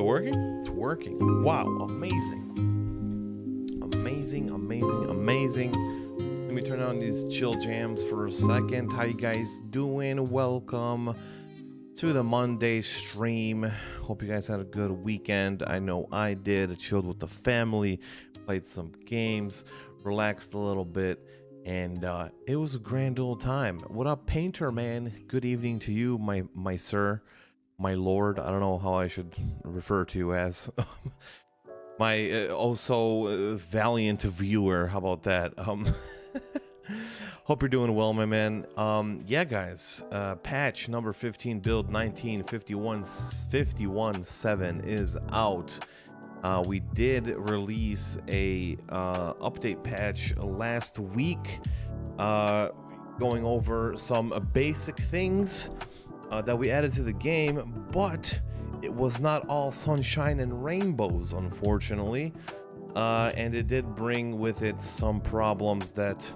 working? It's working. Wow, amazing. Amazing, amazing, amazing. Let me turn on these chill jams for a second. How you guys doing? Welcome to the Monday stream. Hope you guys had a good weekend. I know I did. I chilled with the family, played some games, relaxed a little bit, and it was a grand old time. What up, Painter Man? Good evening to you, my sir, my lord. I don't know how I should refer to you as. My also valiant viewer. How about that? Hope you're doing well, my man. Yeah, guys, patch number 15 build 19.51.7 is out. We did release a update patch last week, going over some basic things that we added to the game, but it was not all sunshine and rainbows, unfortunately. And it did bring with it some problems that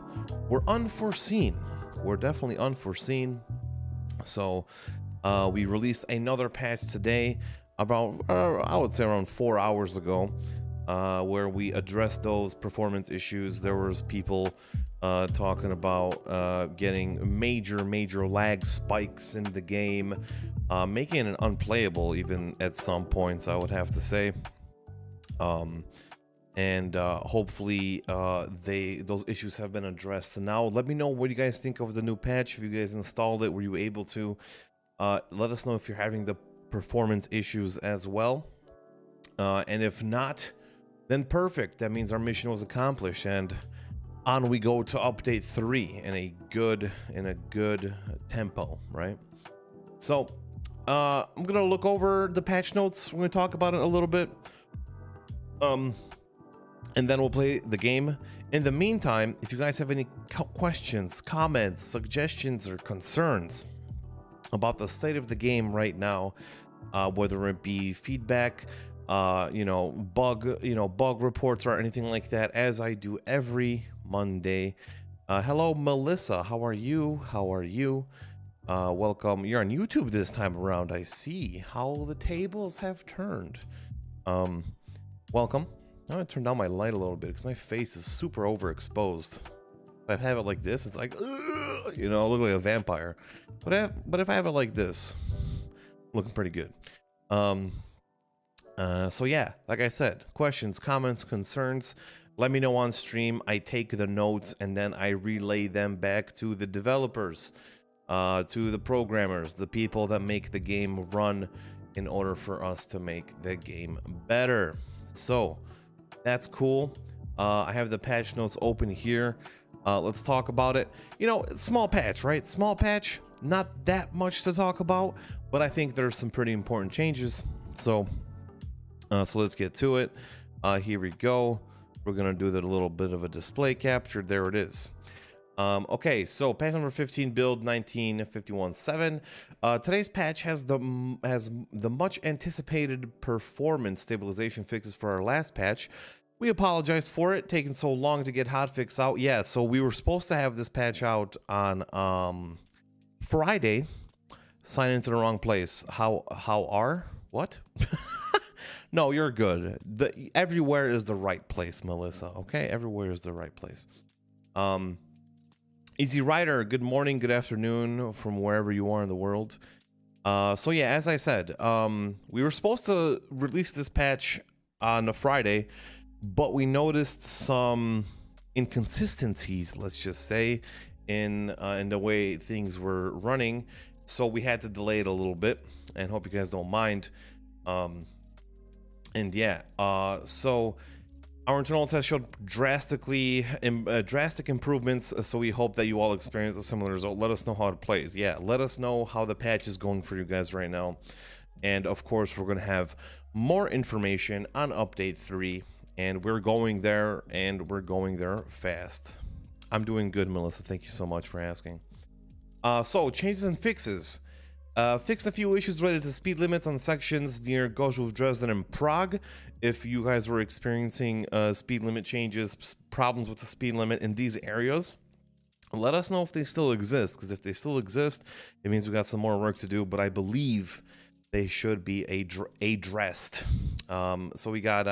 were unforeseen. Were definitely unforeseen. So we released another patch today, about I would say around 4 hours ago, where we addressed those performance issues. There was people talking about getting major lag spikes in the game, making it unplayable even at some points, I would have to say. And hopefully those issues have been addressed. Now let me know what you guys think of the new patch. If you guys installed it, were you able to? Let us know if you're having the performance issues as well, and if not, then perfect. That means our mission was accomplished, and on we go to update 3 in a good tempo, right? So I'm gonna look over the patch notes. We're gonna talk about it a little bit, and then we'll play the game. In the meantime, if you guys have any questions, comments, suggestions, or concerns about the state of the game right now, whether it be feedback, bug reports or anything like that, as I do every Monday. Hello, Melissa. How are you? Welcome. You're on YouTube this time around. I see how the tables have turned. Welcome. I'm gonna turn down my light a little bit because my face is super overexposed. If I have it like this, it's like, I look like a vampire. But if I have it like this, looking pretty good. So yeah, like I said, questions, comments, concerns, let me know on stream. I take the notes and then I relay them back to the developers, to the programmers, the people that make the game run, in order for us to make the game better. So that's cool. I have the patch notes open here. Let's talk about it. Small patch, right? Small patch, not that much to talk about, but I think there's some pretty important changes. So let's get to it. Here we go. We're gonna do that a little bit of a display capture. There it is. Okay, so patch number 15 build 19.51.7. Today's patch has the much anticipated performance stabilization fixes for our last patch. We apologize for it taking so long to get hotfix out. Yeah, so we were supposed to have this patch out on Friday. Sign into the wrong place. What? No, you're good. Everywhere is the right place, Melissa. Okay, everywhere is the right place. Easy Rider, good morning, good afternoon from wherever you are in the world. So yeah, as I said, we were supposed to release this patch on a Friday, but we noticed some inconsistencies, let's just say, in the way things were running. So we had to delay it a little bit, and hope you guys don't mind. So our internal test showed drastic improvements, so we hope that you all experience a similar result. Let us know how it plays. Yeah, let us know how the patch is going for you guys right now. And of course, we're going to have more information on update 3, and we're going there, fast. I'm doing good, Melissa. Thank you so much for asking. So changes and fixes. Fixed a few issues related to speed limits on sections near Gorzów, Dresden, and Prague. If you guys were experiencing speed limit changes, problems with the speed limit in these areas, let us know if they still exist, because if they still exist, it means we got some more work to do. But I believe they should be addressed. So we got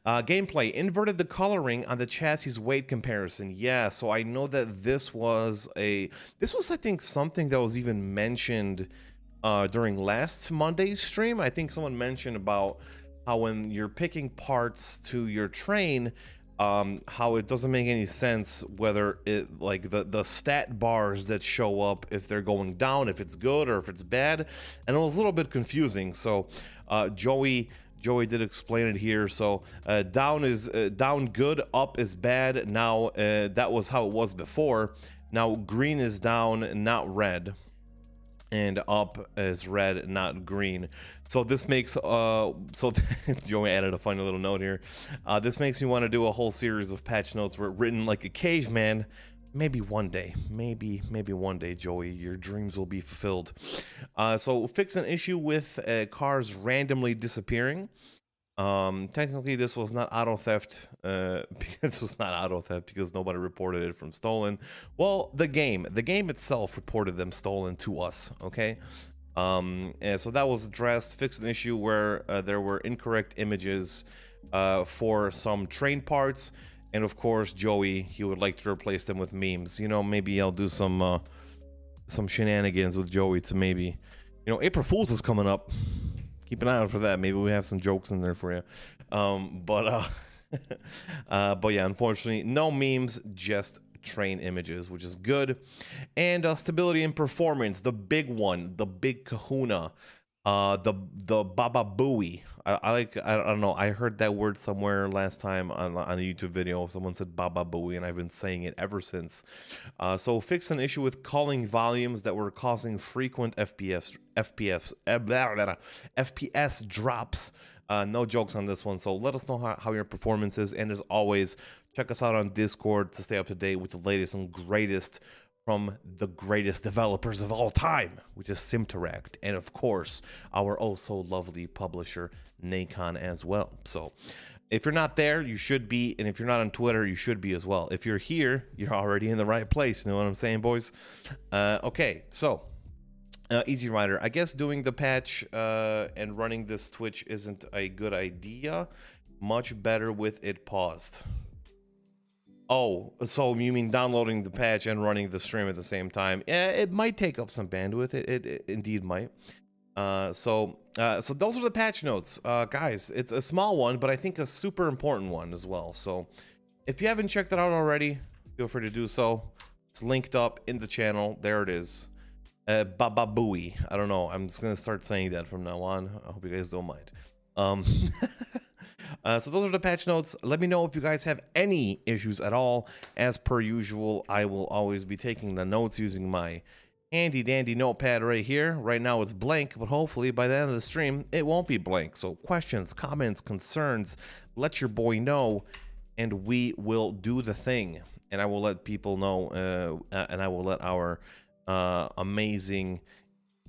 gameplay. Inverted the coloring on the chassis weight comparison. Yeah, so I know that this was I think something that was even mentioned during last Monday's stream. I think someone mentioned about how when you're picking parts to your train, how it doesn't make any sense whether it, like, the stat bars that show up, if they're going down, if it's good or if it's bad, and it was a little bit confusing. So Joey did explain it here. So down is down good, up is bad. Now that was how it was before. Now green is down, not red, and up is red, not green. So this makes so Joey added a funny little note here. This makes me want to do a whole series of patch notes written like a caveman. Maybe one day, maybe one day, Joey, your dreams will be fulfilled. So fix an issue with cars randomly disappearing. Technically this was not auto theft. This was not auto theft because nobody reported it from stolen. Well, the game itself reported them stolen to us. Okay. And so that was addressed. Fixed an issue where there were incorrect images for some train parts, and of course Joey, he would like to replace them with memes. You know, maybe I'll do some shenanigans with Joey to maybe, you know, April Fool's is coming up. Keep an eye out for that. Maybe we have some jokes in there for you. But yeah, unfortunately, no memes, just train images, which is good. And stability and performance, the big one, the big kahuna, the baba booey. I don't know, I heard that word somewhere last time on a YouTube video. Someone said baba booey, and I've been saying it ever since. So fix an issue with calling volumes that were causing frequent FPS drops. No jokes on this one. So let us know how your performance is, and as always, check us out on Discord to stay up to date with the latest and greatest from the greatest developers of all time, which is Simteract, and of course our oh so lovely publisher Nacon as well. So if you're not there, you should be, and if you're not on Twitter, you should be as well. If you're here, you're already in the right place. You know what I'm saying, boys? Okay, so Easy Rider, I guess doing the patch and running this Twitch isn't a good idea. Much better with it paused. Oh, so you mean downloading the patch and running the stream at the same time? Yeah, it might take up some bandwidth. It indeed might. So those are the patch notes, guys. It's a small one, but I think a super important one as well. So if you haven't checked it out already, feel free to do so. It's linked up in the channel. There it is. Baba Booey. I don't know. I'm just gonna start saying that from now on. I hope you guys don't mind. So those are the patch notes. Let me know if you guys have any issues at all. As per usual, I will always be taking the notes using my handy dandy notepad right here. Right now it's blank, but hopefully by the end of the stream it won't be blank. So questions, comments, concerns, let your boy know, and we will do the thing. And I will let people know, and I will let our amazing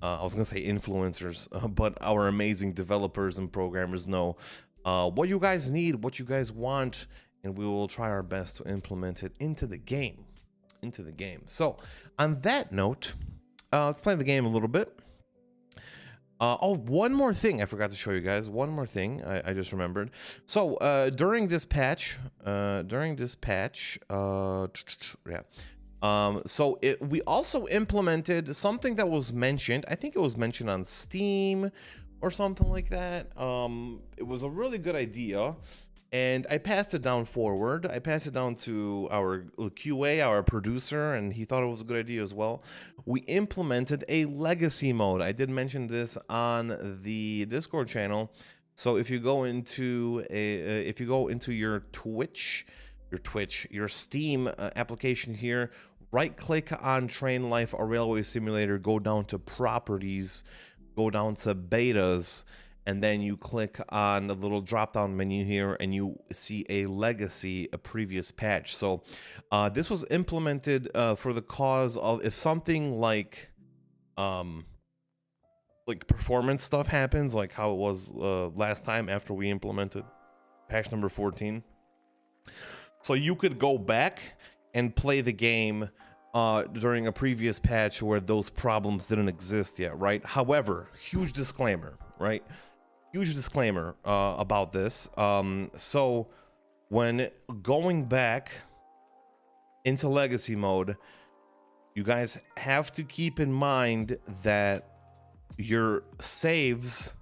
I was gonna say influencers, but our amazing developers and programmers know what you guys need, what you guys want, and we will try our best to implement it into the game. So on that note, let's play the game a little bit. Oh, one more thing I forgot to show you guys. One more thing I just remembered. So during this patch, we also implemented something that was mentioned. I think it was mentioned on Steam or something like that. It was a really good idea, and I passed it down forward. I passed it down to our QA, our producer, and he thought it was a good idea as well. We implemented a legacy mode. I did mention this on the Discord channel. So if you go into your Steam application here, right click on Train Life or Railway Simulator, go down to properties, go down to betas, and then you click on the little drop down menu here and you see a legacy, a previous patch. So this was implemented for the cause of if something like performance stuff happens, like how it was last time after we implemented patch number 14. So you could go back and play the game during a previous patch where those problems didn't exist yet, right? However, huge disclaimer, right? Huge disclaimer about this. So when going back into legacy mode, you guys have to keep in mind that your saves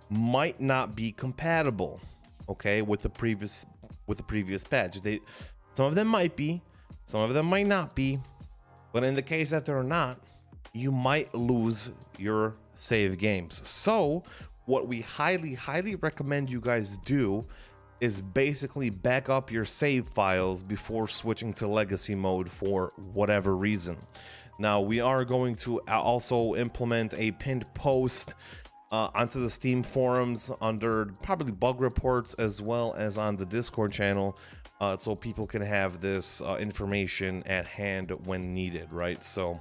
might not be compatible, okay, with the previous patch. Some of them might be, some of them might not be, but in the case that they're not, you might lose your save games. So what we highly recommend you guys do is basically back up your save files before switching to legacy mode for whatever reason. Now, we are going to also implement a pinned post onto the Steam forums under probably bug reports, as well as on the Discord channel, so people can have this information at hand when needed, right? So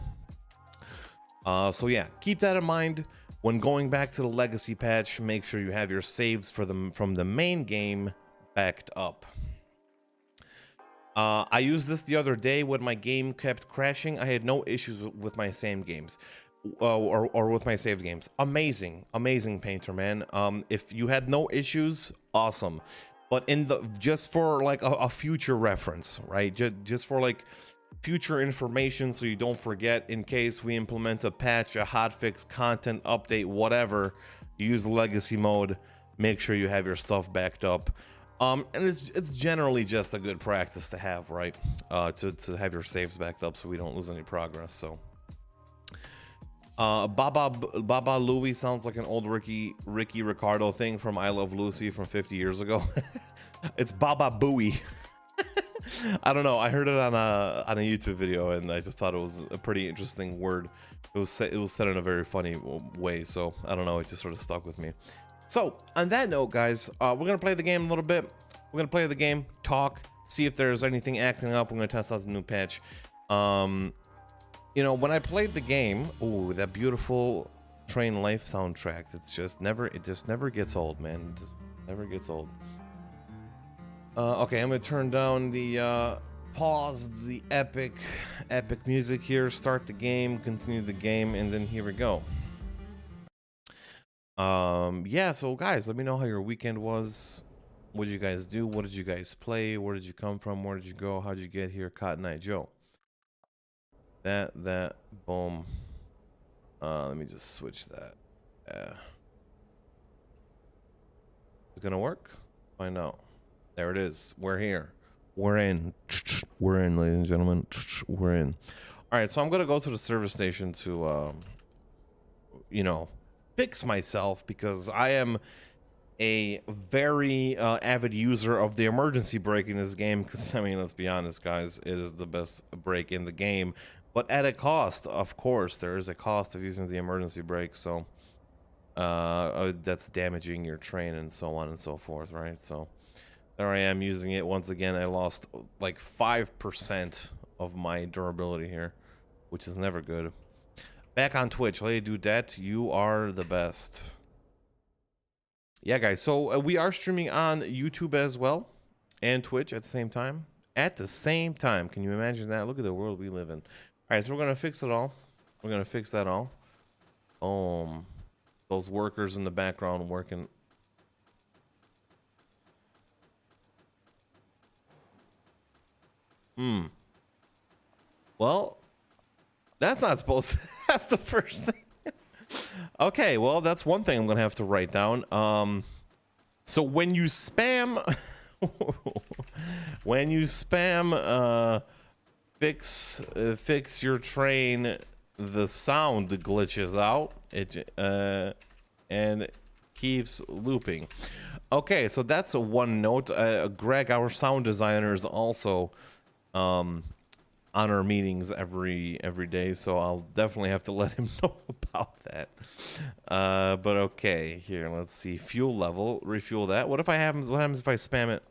yeah, keep that in mind when going back to the legacy patch. Make sure you have your saves from the main game backed up. I used this the other day when my game kept crashing. I had no issues with my same games, or with my saved games. Amazing Painter, man. If you had no issues, awesome. But just for like a future reference, right? Just for like future information, so you don't forget, in case we implement a patch, a hotfix, content update, whatever, you use the legacy mode. Make sure you have your stuff backed up. And it's generally just a good practice to have, right? To have your saves backed up so we don't lose any progress. So Baba Louie sounds like an old Ricky Ricardo thing from I Love Lucy from 50 years ago. It's Baba Booey. I don't know, I heard it on a YouTube video, and I just thought it was a pretty interesting word. It was said in a very funny way, so I don't know, it just sort of stuck with me. So on that note, guys, we're gonna play the game a little bit. We're gonna play the game, talk, see if there's anything acting up. We're gonna test out the new patch. You know, when I played the game, ooh, that beautiful Train Life soundtrack, it just never gets old, man. It just never gets old. Okay, I'm gonna turn down the pause the epic music here, start the game, continue the game, and then here we go. Yeah, so guys, let me know how your weekend was. What did you guys do? What did you guys play? Where did you come from? Where did you go? How'd you get here? Cotton Eye Joe. That boom. Let me just switch that. Yeah. Is it gonna work? Find out. There it is. We're here. We're in. We're in, ladies and gentlemen. We're in. All right, so I'm gonna go to the service station to you know, fix myself, because I am a very avid user of the emergency brake in this game, because I mean, let's be honest, guys, it is the best brake in the game, but at a cost. Of course, there is a cost of using the emergency brake, so that's damaging your train and so on and so forth, right? So there I am using it once again. I lost like 5% of my durability here, which is never good. Back on Twitch, Lady Dudette, you are the best. Yeah, guys, so we are streaming on YouTube as well, and Twitch at the same time. At the same time, can you imagine that? Look at the world we live in. All right, so we're gonna fix it all. We're gonna fix that all. Those workers in the background working. Well, that's not supposed to, that's the first thing. Okay, well, that's one thing I'm gonna have to write down. So when you spam fix your train, the sound glitches out, and keeps looping. Okay, so that's one note. Greg, our sound designer, is also on our meetings every day, so I'll definitely have to let him know about that. But okay, here, let's see. Fuel level, refuel that. What happens if I spam it?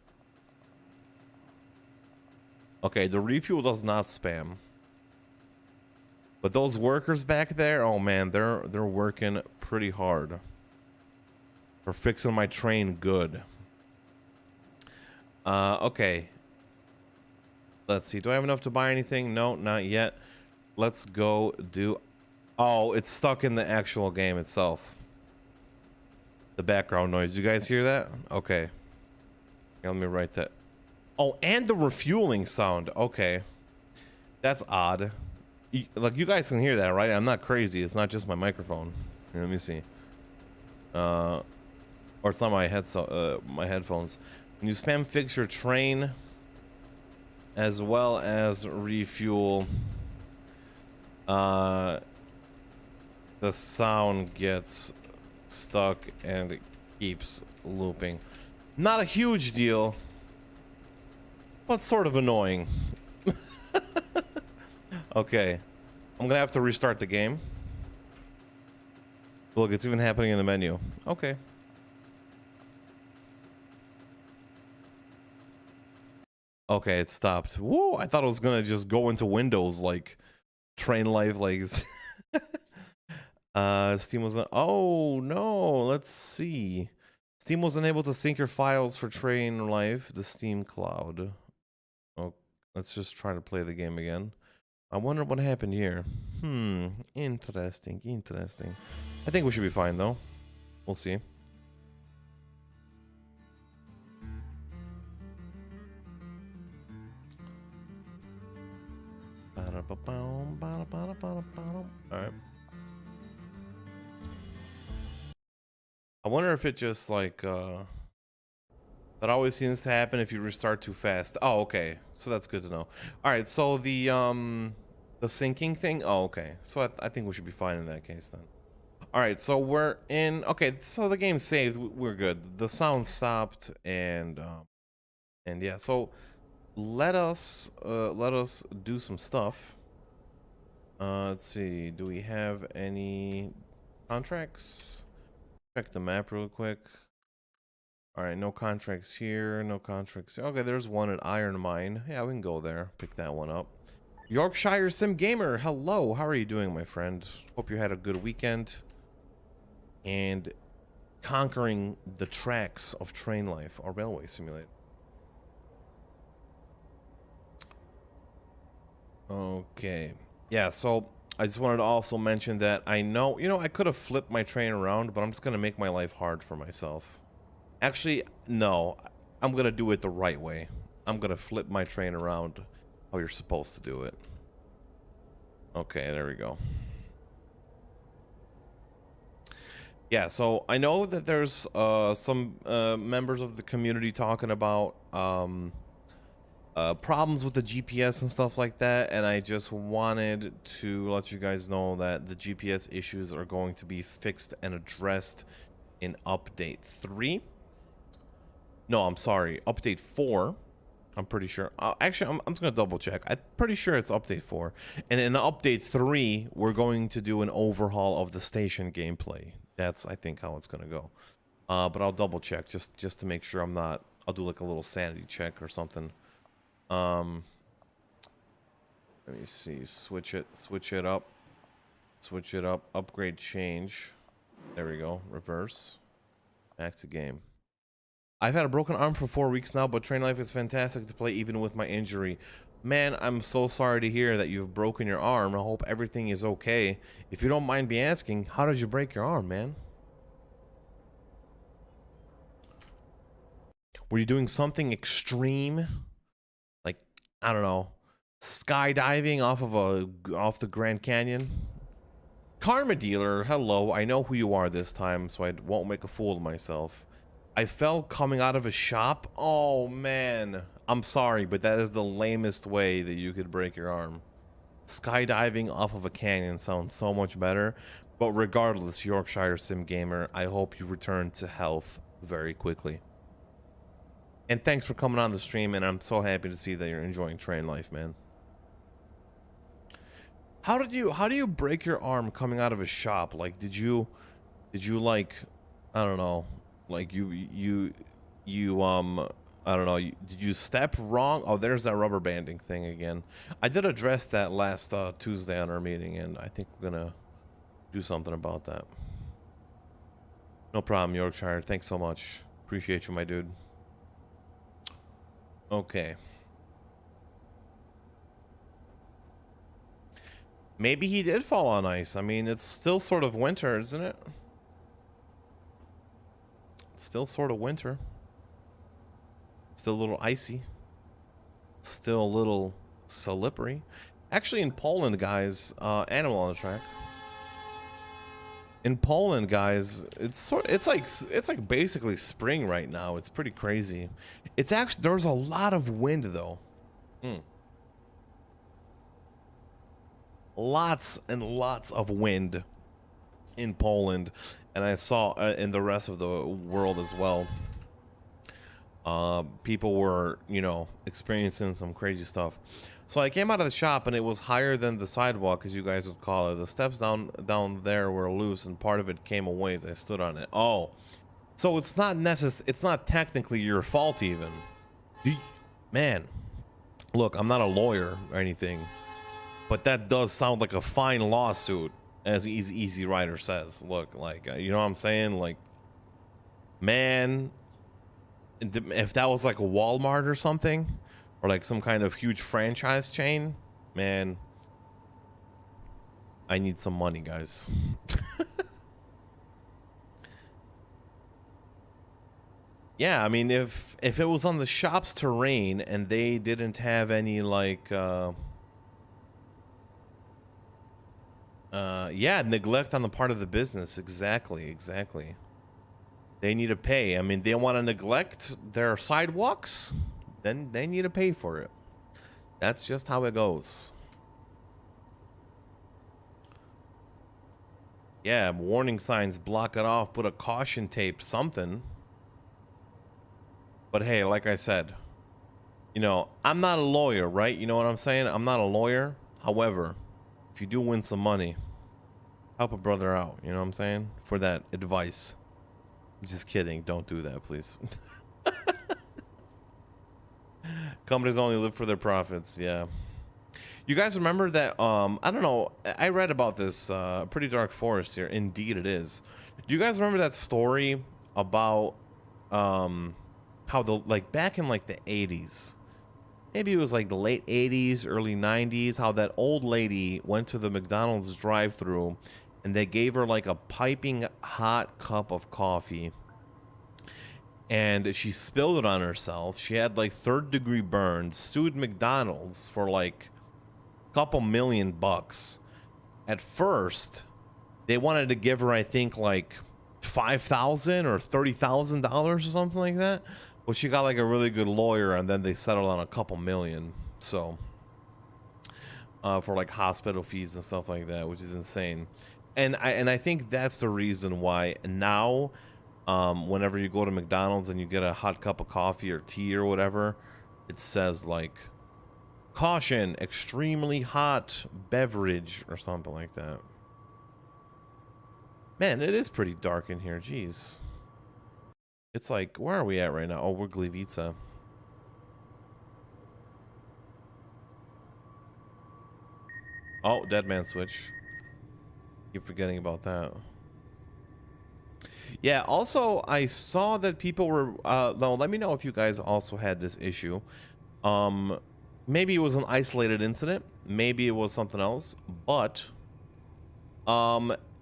Okay, the refuel does not spam. But those workers back there, oh man, they're working pretty hard. They're fixing my train good. Okay. Let's see. Do I have enough to buy anything? No, not yet. Let's go do... Oh, it's stuck in the actual game itself. The background noise. You guys hear that? Okay. Here, let me write that. Oh, and the refueling sound. Okay. That's odd. Like, you guys can hear that, right? I'm not crazy. It's not just my microphone. Here, let me see. Or it's not my my headphones. When you spam fix your train as well as refuel, the sound gets stuck and it keeps looping. Not a huge deal, but sort of annoying. Okay, I'm gonna have to restart the game. Look, it's even happening in the menu. Okay. Okay, it stopped. Woo! I thought it was gonna just go into Windows like Train Life, like. Steam wasn't. Oh no! Let's see. Steam was unable to sync your files for Train Life. The Steam Cloud. Oh, let's just try to play the game again. I wonder what happened here. Interesting. Interesting. I think we should be fine though. We'll see. Alright. I wonder if it just like that always seems to happen if you restart too fast. Oh, okay. So that's good to know. Alright, so the syncing thing. Oh, okay. So I think we should be fine in that case then. Alright, so we're in. Okay, so the game's saved. We're good. The sound stopped and yeah, so let us do some stuff. Let's see. Do we have any contracts? Check the map real quick. All right, no contracts here. No contracts. Okay, there's one at Iron Mine. Yeah, we can go there. Pick that one up. Yorkshire Sim Gamer. Hello. How are you doing, my friend? Hope you had a good weekend. And conquering the tracks of Train Life or Railway Simulator. Okay. Yeah, so I just wanted to also mention that I know, I could have flipped my train around, but I'm just going to make my life hard for myself. Actually, no. I'm going to do it the right way. I'm going to flip my train around how you're supposed to do it. Okay, there we go. Yeah, so I know that there's some members of the community talking about problems with the GPS and stuff like that, and I just wanted to let you guys know that the GPS issues are going to be fixed and addressed in update 3. No, I'm sorry, update 4. I'm pretty sure. Actually, I'm just gonna double check. I'm pretty sure it's update 4. And in update 3, we're going to do an overhaul of the station gameplay. That's, I think, how it's gonna go. But I'll double check just to make sure I'm not. I'll do like a little sanity check or something. Let me see. Switch it up. Switch it up. Upgrade change. There we go. Reverse. Back to game. I've had a broken arm for 4 weeks now, but Train Life is fantastic to play even with my injury. Man, I'm so sorry to hear that you've broken your arm. I hope everything is okay. If you don't mind me asking, how did you break your arm, man? Were you doing something extreme? Like, I don't know, skydiving off the Grand Canyon? Karma dealer, hello. I know who you are this time, so I won't make a fool of myself. I fell coming out of a shop. Oh man, I'm sorry, but that is the lamest way that you could break your arm. Skydiving off of a canyon sounds so much better, but regardless, Yorkshire Sim Gamer, I hope you return to health very quickly. And thanks for coming on the stream, and I'm so happy to see that you're enjoying Train Life, man. How do you break your arm coming out of a shop? Like, did you like, I don't know, like you I don't know, did you step wrong? Oh, there's that rubber banding thing again. I did address that last Tuesday on our meeting, and I think we're gonna do something about that. No problem, Yorkshire. Thanks so much. Appreciate you, my dude. Okay. Maybe he did fall on ice. I mean, it's still sort of winter, isn't it? It's still sort of winter. Still a little icy. Still a little slippery. Actually, in Poland, guys, animal on the track. In Poland, guys, it's like basically spring right now. It's pretty crazy. It's actually, there's a lot of wind though. Lots and lots of wind in Poland, and I saw in the rest of the world as well. People were, you know, experiencing some crazy stuff. So I came out of the shop and it was higher than the sidewalk, as you guys would call it. The steps down there were loose and part of it came away as I stood on it. Oh, so it's not it's not technically your fault even. Man, look, I'm not a lawyer or anything, but that does sound like a fine lawsuit, as Easy Rider says. Look, like, you know what I'm saying? Like, man, if that was like a Walmart or something, or like some kind of huge franchise chain, man, I need some money, guys. Yeah, I mean, if it was on the shop's terrain and they didn't have any like yeah, neglect on the part of the business, exactly. They need to pay. I mean, they want to neglect their sidewalks, then they need to pay for it. That's just how it goes. Yeah, warning signs, block it off, put a caution tape, something. But hey, like I said, you know, I'm not a lawyer, right? You know what I'm saying? I'm not a lawyer. However, if you do win some money, help a brother out, you know what I'm saying? For that advice. I'm just kidding. Don't do that, please. Companies only live for their profits. Yeah. You guys remember that? I don't know. I read about this Pretty Dark Forest here. Indeed, it is. Do you guys remember that story about how like back in like the 80s, maybe it was like the late 80s, early 90s, how that old lady went to the McDonald's drive-thru and they gave her like a piping hot cup of coffee and she spilled it on herself. She had like third-degree burns, sued McDonald's for like a couple $1,000,000. At first, they wanted to give her, I think, like $5,000 or $30,000 or something like that. Well, she got like a really good lawyer, and then they settled on a couple million. So, for like hospital fees and stuff like that, which is insane. And I think that's the reason why now, whenever you go to McDonald's and you get a hot cup of coffee or tea or whatever, it says like, caution, extremely hot beverage or something like that. Man, it is pretty dark in here. Jeez. It's like, where are we at right now? Oh, we're Gliwice. Oh, dead man switch. Keep forgetting about that. Yeah, also, I saw that people were... no, let me know if you guys also had this issue. Maybe it was an isolated incident. Maybe it was something else. But...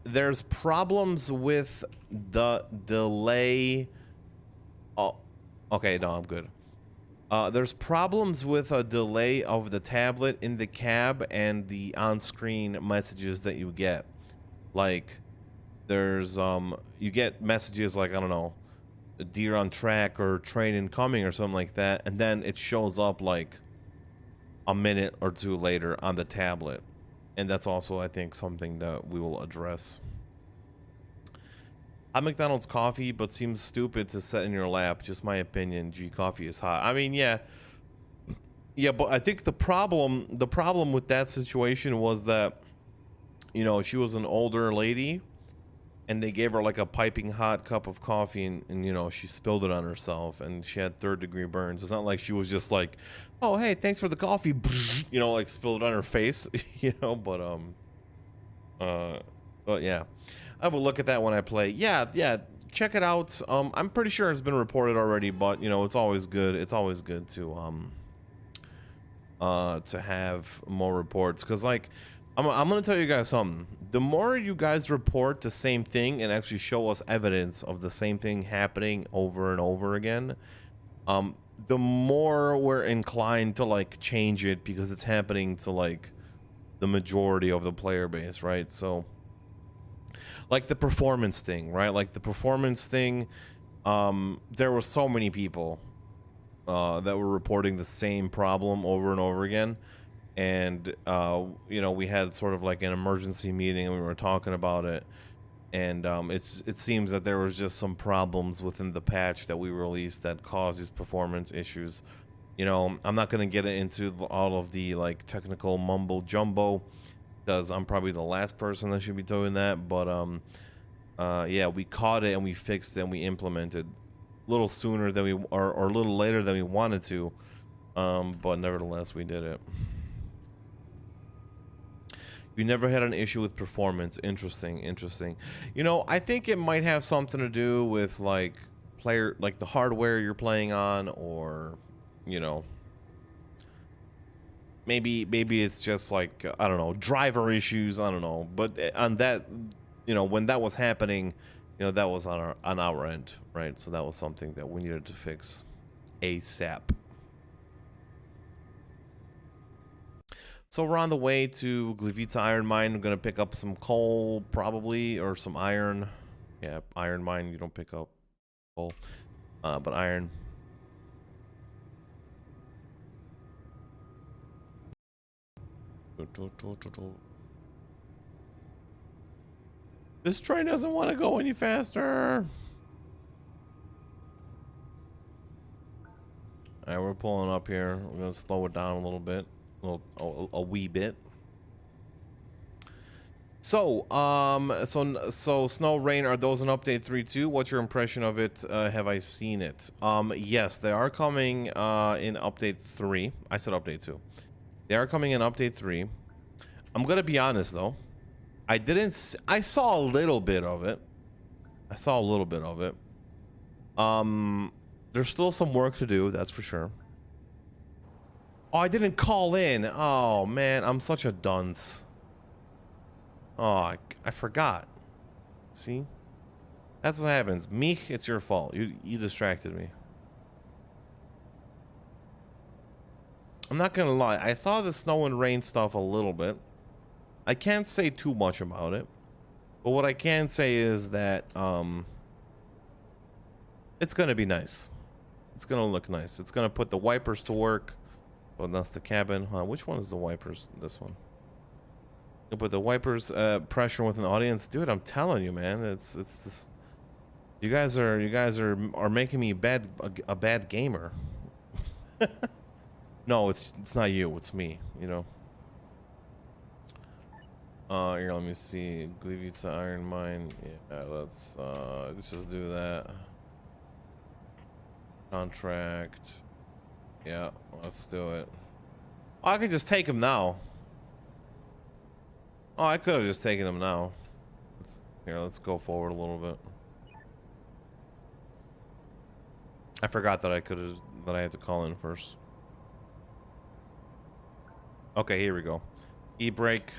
there's problems with the delay... Oh, okay, no, I'm good. There's problems with a delay of the tablet in the cab and the on-screen messages that you get. Like, there's, you get messages like, I don't know, deer on track or train incoming or something like that, and then it shows up like a minute or two later on the tablet. And that's also, I think, something that we will address. Hot McDonald's coffee, but seems stupid to set in your lap. Just my opinion. Gee, coffee is hot. I mean, yeah. Yeah, but I think the problem with that situation was that, you know, she was an older lady and they gave her like a piping hot cup of coffee and you know, she spilled it on herself and she had third-degree burns. It's not like she was just like, oh, hey, thanks for the coffee, you know, like spilled it on her face, you know, but yeah. I will look at that when I play. Yeah, check it out. I'm pretty sure it's been reported already, but you know, it's always good. It's always good to have more reports, because like I'm gonna tell you guys something. The more you guys report the same thing and actually show us evidence of the same thing happening over and over again, um, the more we're inclined to like change it because it's happening to like the majority of the player base, right? So, like the performance thing, right? Like the performance thing, there were so many people that were reporting the same problem over and over again. And you know, we had sort of like an emergency meeting and we were talking about it, and it seems that there was just some problems within the patch that we released that caused these performance issues. You know, I'm not going to get into all of the like technical mumbo jumbo because I'm probably the last person that should be doing that, but yeah, we caught it and we fixed it and we implemented a little sooner than we or a little later than we wanted to, but nevertheless we did it. You never had an issue with performance. Interesting, interesting. You know, I think it might have something to do with like the hardware you're playing on, or you know, maybe it's just like I don't know, driver issues. I don't know, but on that, you know, when that was happening, you know, that was on our end, right? So that was something that we needed to fix ASAP. So we're on the way to Gliwice Iron Mine. I'm gonna pick up some coal, probably, or some iron. Yeah, iron mine, you don't pick up coal, but iron. This train doesn't want to go any faster. All right, we're pulling up here. We're gonna slow it down a little bit, a wee bit. So, so Snow Rain, are those in update 3.2? What's your impression of it? Have I seen it? Yes, they are coming in update 3. I said update 2. They are coming in update 3. I'm gonna be honest though. I saw a little bit of it. There's still some work to do, that's for sure. Oh, I didn't call in. Oh man, I'm such a dunce. Oh, I forgot. See? That's what happens. Meek, it's your fault. You distracted me. I'm not gonna lie. I saw the snow and rain stuff a little bit. I can't say too much about it. But what I can say is that it's gonna be nice. It's gonna look nice. It's gonna put the wipers to work. Oh, that's the cabin. Which one is the wipers? This one. But the wipers pressure within the audience, dude. I'm telling you, man, it's this. You guys are making me a bad gamer. No, it's not you. It's me. You know. Here, let me see. Gliwice Iron Mine. Yeah, let's just do that. Contract. Yeah, let's do it. Oh, I can just take him now. Oh, I could have just taken him now. Let's go forward a little bit. I forgot that I had to call in first. Okay, here we go. E-brake.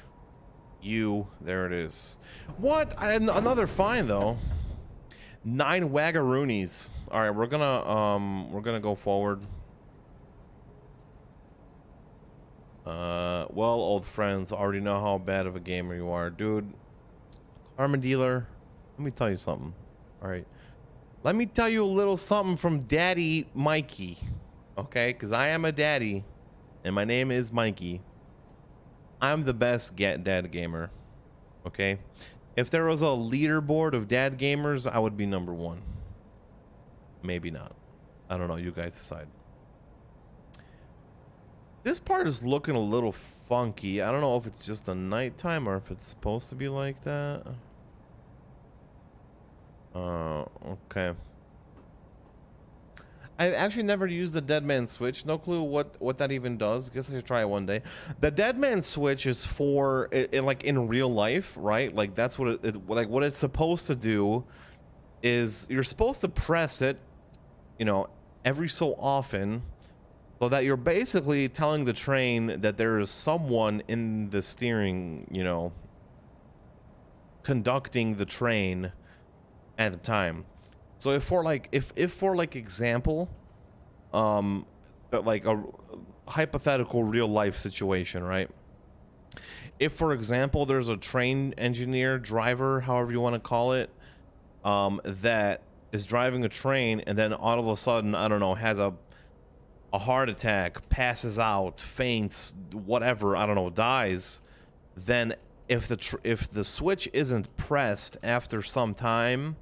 There it is. What? Another fine though. 9 wagaroonies. All right, we're gonna go forward. Well, old friends, already know how bad of a gamer you are, dude. Karma dealer, let me tell you something. All right, let me tell you a little something from Daddy Mikey, okay? Because I am a daddy, and my name is Mikey. I'm the best dad gamer, okay? If there was a leaderboard of dad gamers, I would be number 1. Maybe not. I don't know. You guys decide. This part is looking a little funky. I don't know if it's just a nighttime or if it's supposed to be like that. Okay. I've actually never used the dead man switch. No clue what that even does. Guess I should try it one day. The dead man switch is for like in real life, right? Like that's what like what it's supposed to do is you're supposed to press it, you know, every so often. So that you're basically telling the train that there is someone in the steering, you know, conducting the train at the time. So if for like if for like example, like a hypothetical real life situation, right? If for example there's a train engineer, driver, however you want to call it, that is driving a train and then all of a sudden, I don't know, has a heart attack, passes out, faints, whatever, I don't know, dies, then if the switch isn't pressed after some time,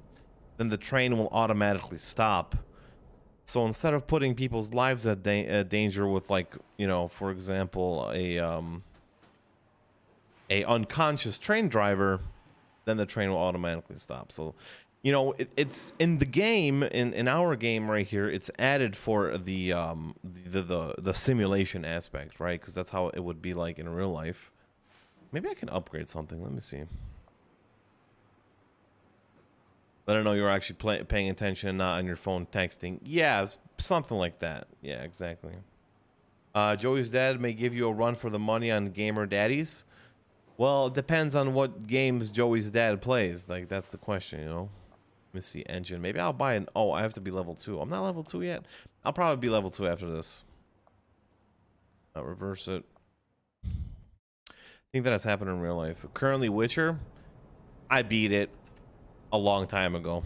then the train will automatically stop. So instead of putting people's lives at danger with, like, you know, for example, a unconscious train driver, then the train will automatically stop. So, you know, it's in the game, in our game right here, it's added for the simulation aspect, right? Because that's how it would be like in real life. Maybe I can upgrade something. Let me see. I don't know, you're actually paying attention and not on your phone texting. Yeah, something like that. Yeah, exactly. Joey's dad may give you a run for the money on Gamer Daddies. Well, it depends on what games Joey's dad plays. Like, that's the question, you know? Let me see, engine. Maybe I'll buy an... Oh, I have to be level 2. I'm not level 2 yet. I'll probably be level 2 after this. I'll reverse it. I think that has happened in real life. Currently, Witcher. I beat it a long time ago.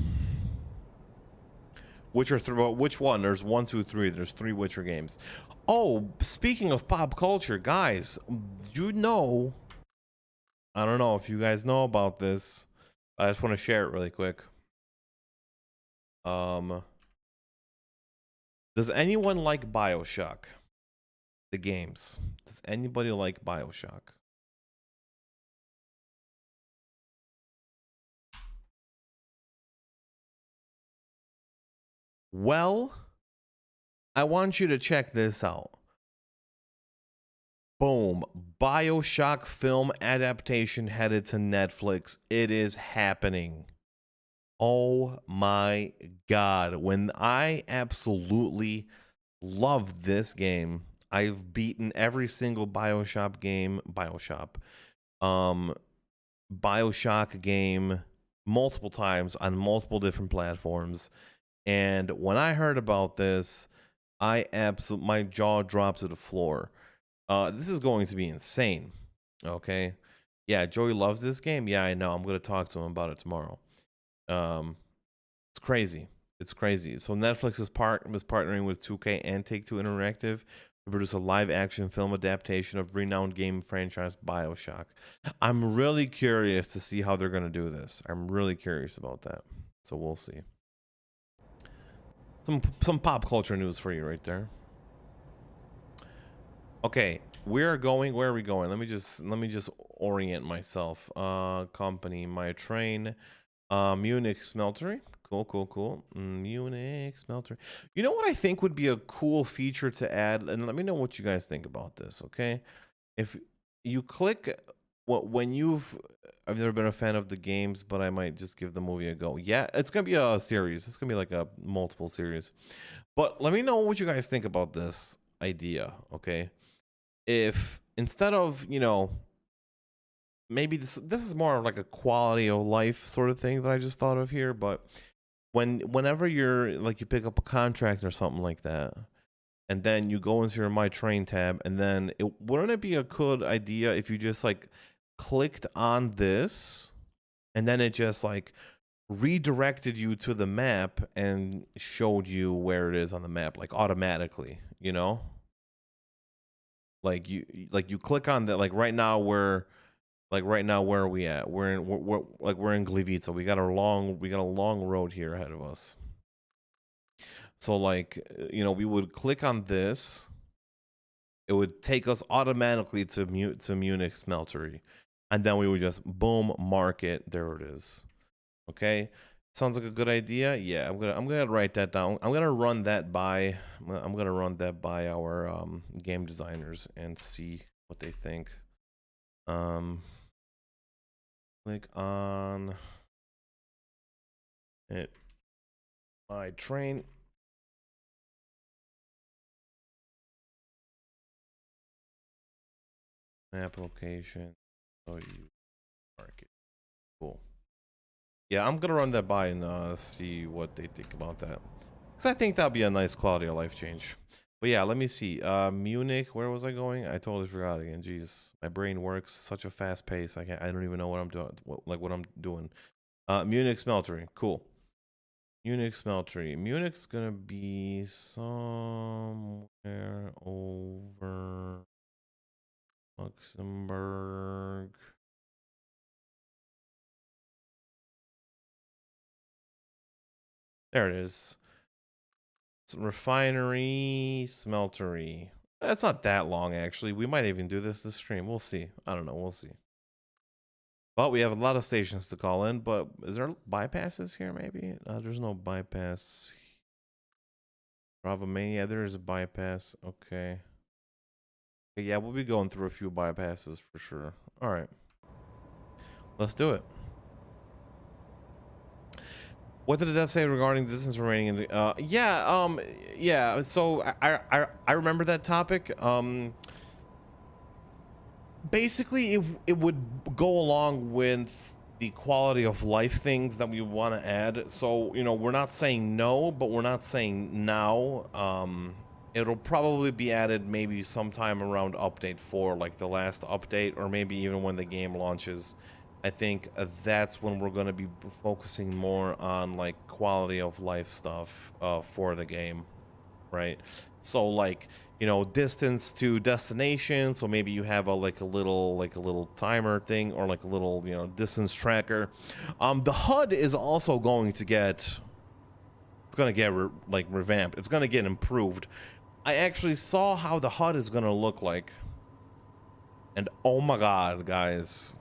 Witcher 3, which one? There's 1, 2, 3. There's 3 Witcher games. Oh, speaking of pop culture, guys, you know, I don't know if you guys know about this. I just want to share it really quick. Does anyone like BioShock? The games. Does anybody like BioShock? Well, I want you to check this out. Boom. BioShock film adaptation headed to Netflix. It is happening. Oh my God. When I absolutely loved this game, I've beaten every single BioShock game, BioShock game multiple times on multiple different platforms. And when I heard about this, my jaw dropped to the floor. This is going to be insane. Okay. Yeah, Joey loves this game. Yeah, I know. I'm going to talk to him about it tomorrow. It's crazy. It's crazy. So Netflix is partnering with 2K and Take-Two Interactive to produce a live-action film adaptation of renowned game franchise BioShock. I'm really curious to see how they're going to do this. I'm really curious about that. So we'll see. Some pop culture news for you right there. Okay, where are we going? Let me just orient myself. Company, my train, Munich smeltery. Cool. Munich smeltery. You know what I think would be a cool feature to add, and let me know what you guys think about this, okay? If you click when I've never been a fan of the games, but I might just give the movie a go. Yeah, it's gonna be a series. It's gonna be like a multiple series. But let me know what you guys think about this idea, okay? If instead of, you know, maybe this is more like a quality of life sort of thing that I just thought of here, but whenever you're like, you pick up a contract or something like that, and then you go into your My Train tab, and then wouldn't it be a good idea if you just like clicked on this and then it just like redirected you to the map and showed you where it is on the map, like automatically, you know? Like you click on that, like right now where are we at? We're in Gliwice. We got a long road here ahead of us. So like, you know, we would click on this, it would take us automatically to Munich smeltery, and then we would just boom, mark it. There it is. Okay, sounds like a good idea. Yeah, I'm gonna write that down. I'm gonna run that by our game designers and see what they think. Click on it. My train. Map location. Oh, you market. Cool. Yeah, I'm gonna run that by and see what they think about that. Because I think that'd be a nice quality of life change. But yeah, let me see. Munich, where was I going? I totally forgot again. Jeez, my brain works such a fast pace. I don't even know what I'm doing. What I'm doing. Munich smeltery, cool. Munich smeltery. Munich's gonna be somewhere over Luxembourg. There it is. It's refinery, smeltery. That's not that long, actually. We might even do this stream. We'll see. I don't know. We'll see. But we have a lot of stations to call in. But is there bypasses here, maybe? There's no bypass. Bravomania, there is a bypass. Okay. Yeah, we'll be going through a few bypasses for sure. All right. Let's do it. What did the dev say regarding the distance remaining in the yeah, so I remember that topic. Basically it would go along with the quality of life things that we want to add. So, you know, we're not saying no, but we're not saying now. It'll probably be added maybe sometime around update 4, like the last update, or maybe even when the game launches. I think that's when we're going to be focusing more on like quality of life stuff for the game, right? So like, you know, distance to destination. So maybe you have a little timer thing, or like a little, you know, distance tracker. The HUD is also going to get, it's going to get revamped. It's going to get improved. I actually saw how the HUD is going to look like, and oh my god, guys,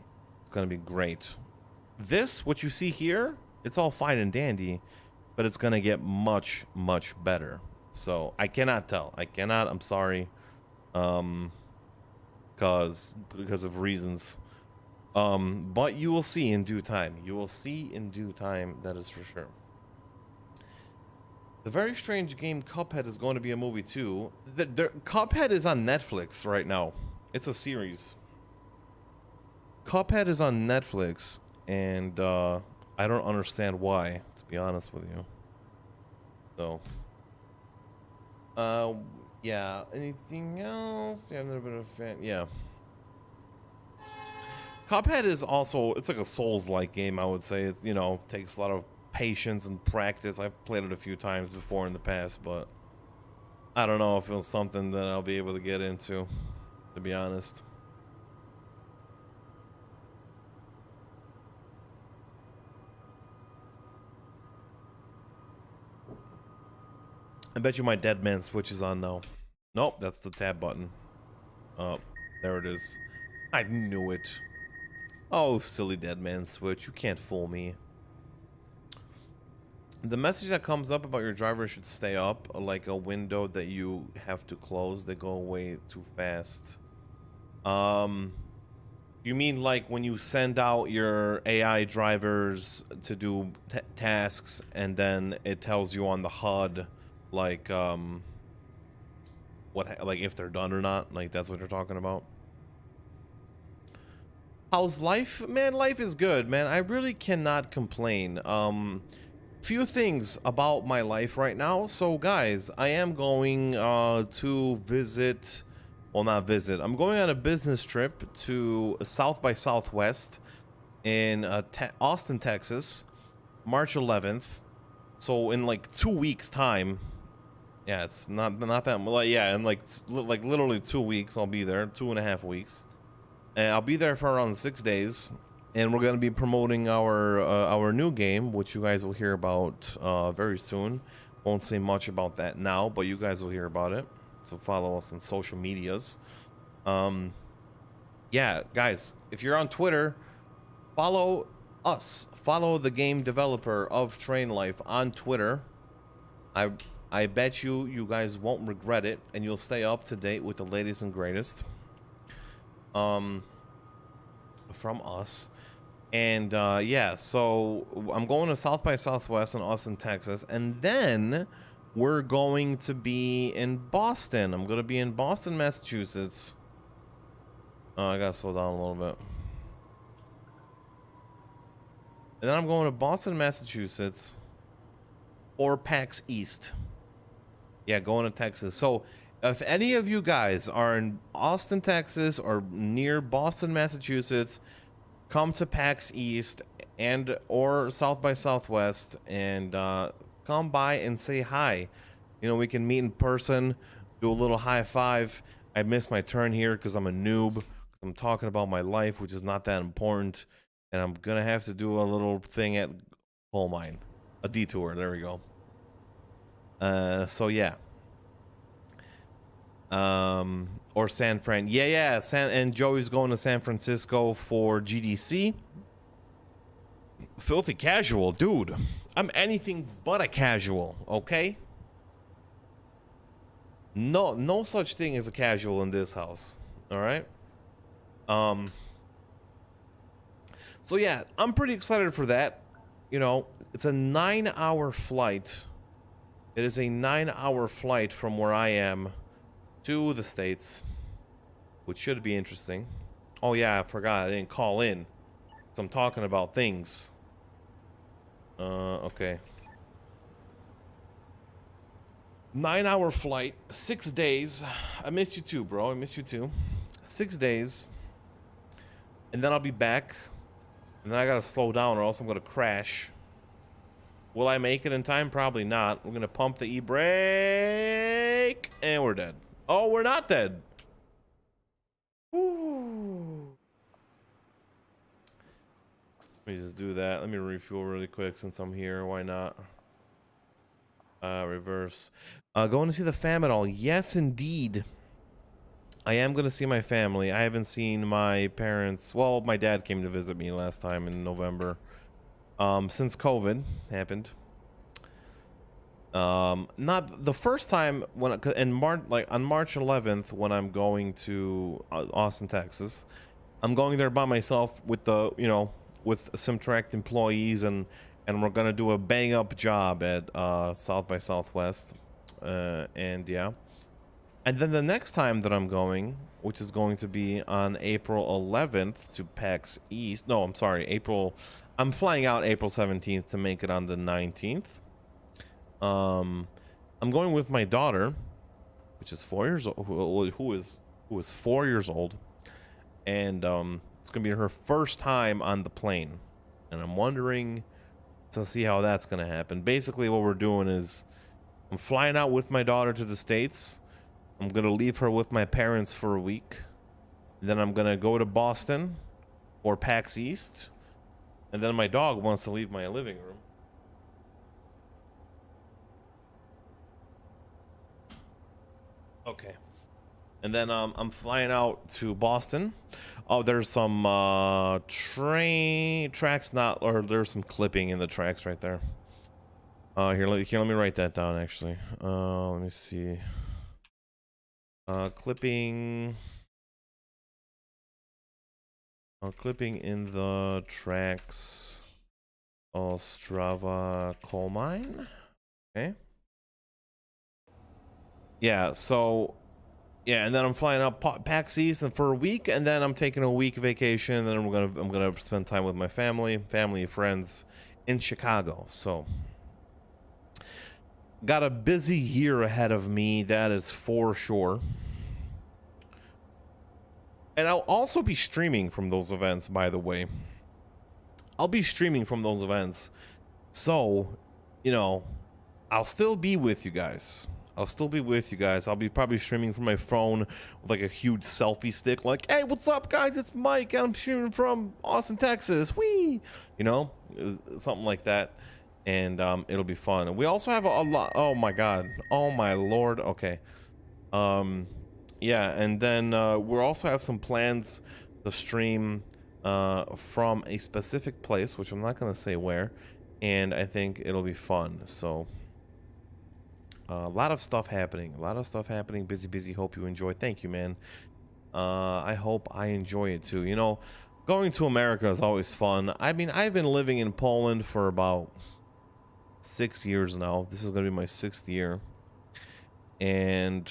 gonna be great. This, what you see here, it's all fine and dandy, but it's gonna get much better. So I cannot tell. I'm sorry, because of reasons. But you will see in due time. You will see in due time. That is for sure. The very strange game Cuphead is going to be a movie too. Cuphead is on Netflix right now. It's a series. Cuphead is on Netflix, and I don't understand why, to be honest with you. So, yeah. Anything else? Yeah, I've never been a fan. Yeah. Cuphead is also, it's like a Souls-like game, I would say. It's, you know, takes a lot of patience and practice. I've played it a few times before in the past, but I don't know if it was something that I'll be able to get into, to be honest. I bet you my dead man switch is on now. Nope, that's the tab button. Oh, there it is. I knew it. Oh, silly dead man switch. You can't fool me. The message that comes up about your driver should stay up, like a window that you have to close. They go away too fast. You mean like when you send out your AI drivers to do tasks, and then it tells you on the HUD, like, like if they're done or not? Like, that's what you're talking about? How's life? Man, life is good, man. I really cannot complain. Few things about my life right now. So, guys, I am going to visit... Well, not visit. I'm going on a business trip to South by Southwest in Austin, Texas, March 11th. So in like 2 weeks' time. Yeah, it's not that much. Yeah, in like literally 2 weeks, I'll be there. 2.5 weeks, and I'll be there for around 6 days. And we're gonna be promoting our new game, which you guys will hear about very soon. Won't say much about that now, but you guys will hear about it. So follow us on social medias. Yeah, guys, if you're on Twitter, follow us. Follow the game developer of Train Life on Twitter. I bet you guys won't regret it, and you'll stay up to date with the latest and greatest from us. And yeah, so I'm going to South by Southwest in Austin, Texas, and then we're going to be in Boston. I'm going to be in Boston, Massachusetts Oh, I gotta slow down a little bit. And then I'm going to Boston, Massachusetts, or PAX East. Yeah, going to Texas. So if any of you guys are in Austin, Texas, or near Boston, Massachusetts, come to PAX East and or South by Southwest and come by and say hi. You know, we can meet in person, do a little high five. I missed my turn here because I'm a noob. I'm talking about my life, which is not that important, and I'm gonna have to do a little thing at coal mine, a detour. There we go. So yeah. Or San Fran. Yeah. And Joey's going to San Francisco for GDC. Filthy casual, dude. I'm anything but a casual, okay? No such thing as a casual in this house. All right? So yeah, I'm pretty excited for that. You know, it's a 9-hour flight. It is a 9-hour flight from where I am to the States, which should be interesting. Oh yeah, I forgot I didn't call in, because I'm talking about things. Okay. 9-hour flight, 6 days. I miss you too, bro. I miss you too. 6 days. And then I'll be back. And then I gotta slow down or else I'm gonna crash. Will I make it in time? Probably not. We're gonna pump the e-brake. And we're dead. Oh, we're not dead. Ooh. Let me just do that. Let me refuel really quick since I'm here. Why not? Reverse. Going to see the fam at all? Yes, indeed. I am going to see my family. I haven't seen my parents. Well, my dad came to visit me last time in November. Since COVID happened. Not the first time when in March, like on March 11th, when I'm going to Austin, Texas. I'm going there by myself with the, you know, with Simteract employees, and we're gonna do a bang up job at South by Southwest, and yeah. And then the next time that I'm going, which is going to be on April 11th to PAX East. No, I'm sorry, I'm flying out April 17th to make it on the 19th. I'm going with my daughter, which is 4 years old, who is 4 years old, and it's gonna be her first time on the plane, and I'm wondering to see how that's gonna happen. Basically, what we're doing is I'm flying out with my daughter to the States. I'm gonna leave her with my parents for a week. Then I'm gonna go to Boston or PAX East, and then my dog wants to leave my living room. Okay. And then I'm flying out to Boston. Oh, there's some train tracks, not, or there's some clipping in the tracks right there. Here, let me write that down actually. Let me see. Clipping in the tracks. Ostrava coal mine. Okay. Yeah, so yeah, and then I'm flying out PAX East and for a week, and then I'm taking a week vacation, and then I'm gonna spend time with my family and friends in Chicago. So got a busy year ahead of me, that is for sure. And I'll also be streaming from those events, by the way. I'll be streaming from those events. So, you know, I'll still be with you guys. I'll be probably streaming from my phone with like a huge selfie stick, like, hey, what's up, guys? It's Mike, and I'm streaming from Austin, Texas. Whee! You know, something like that. And it'll be fun. And we also have a lot. Oh my god. Oh my lord. Okay. Yeah, and then we'll also have some plans to stream from a specific place, which I'm not gonna say where, and I think it'll be fun. So a lot of stuff happening. Busy. Hope you enjoy. Thank you, man. I hope I enjoy it too. You know, going to America is always fun. I mean, I've been living in Poland for about 6 years now. This is gonna be my 6th year, and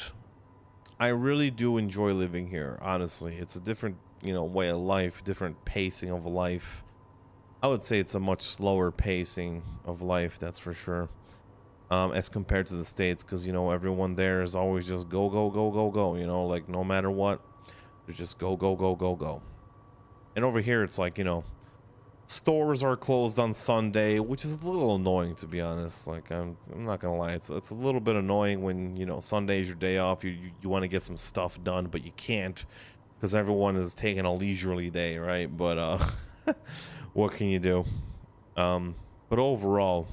I really do enjoy living here. Honestly, it's a different you know, way of life, different pacing of life. I would say it's a much slower pacing of life, that's for sure, as compared to the States, because, you know, everyone there is always just go, go, go, go, go, you know, like no matter what, they just go, go, go, go, go. And over here, it's like, you know, stores are closed on Sunday, which is a little annoying, to be honest. Like, I'm not gonna lie, it's a little bit annoying when, you know, Sunday is your day off, you want to get some stuff done, but you can't because everyone is taking a leisurely day, right? But what can you do? But overall,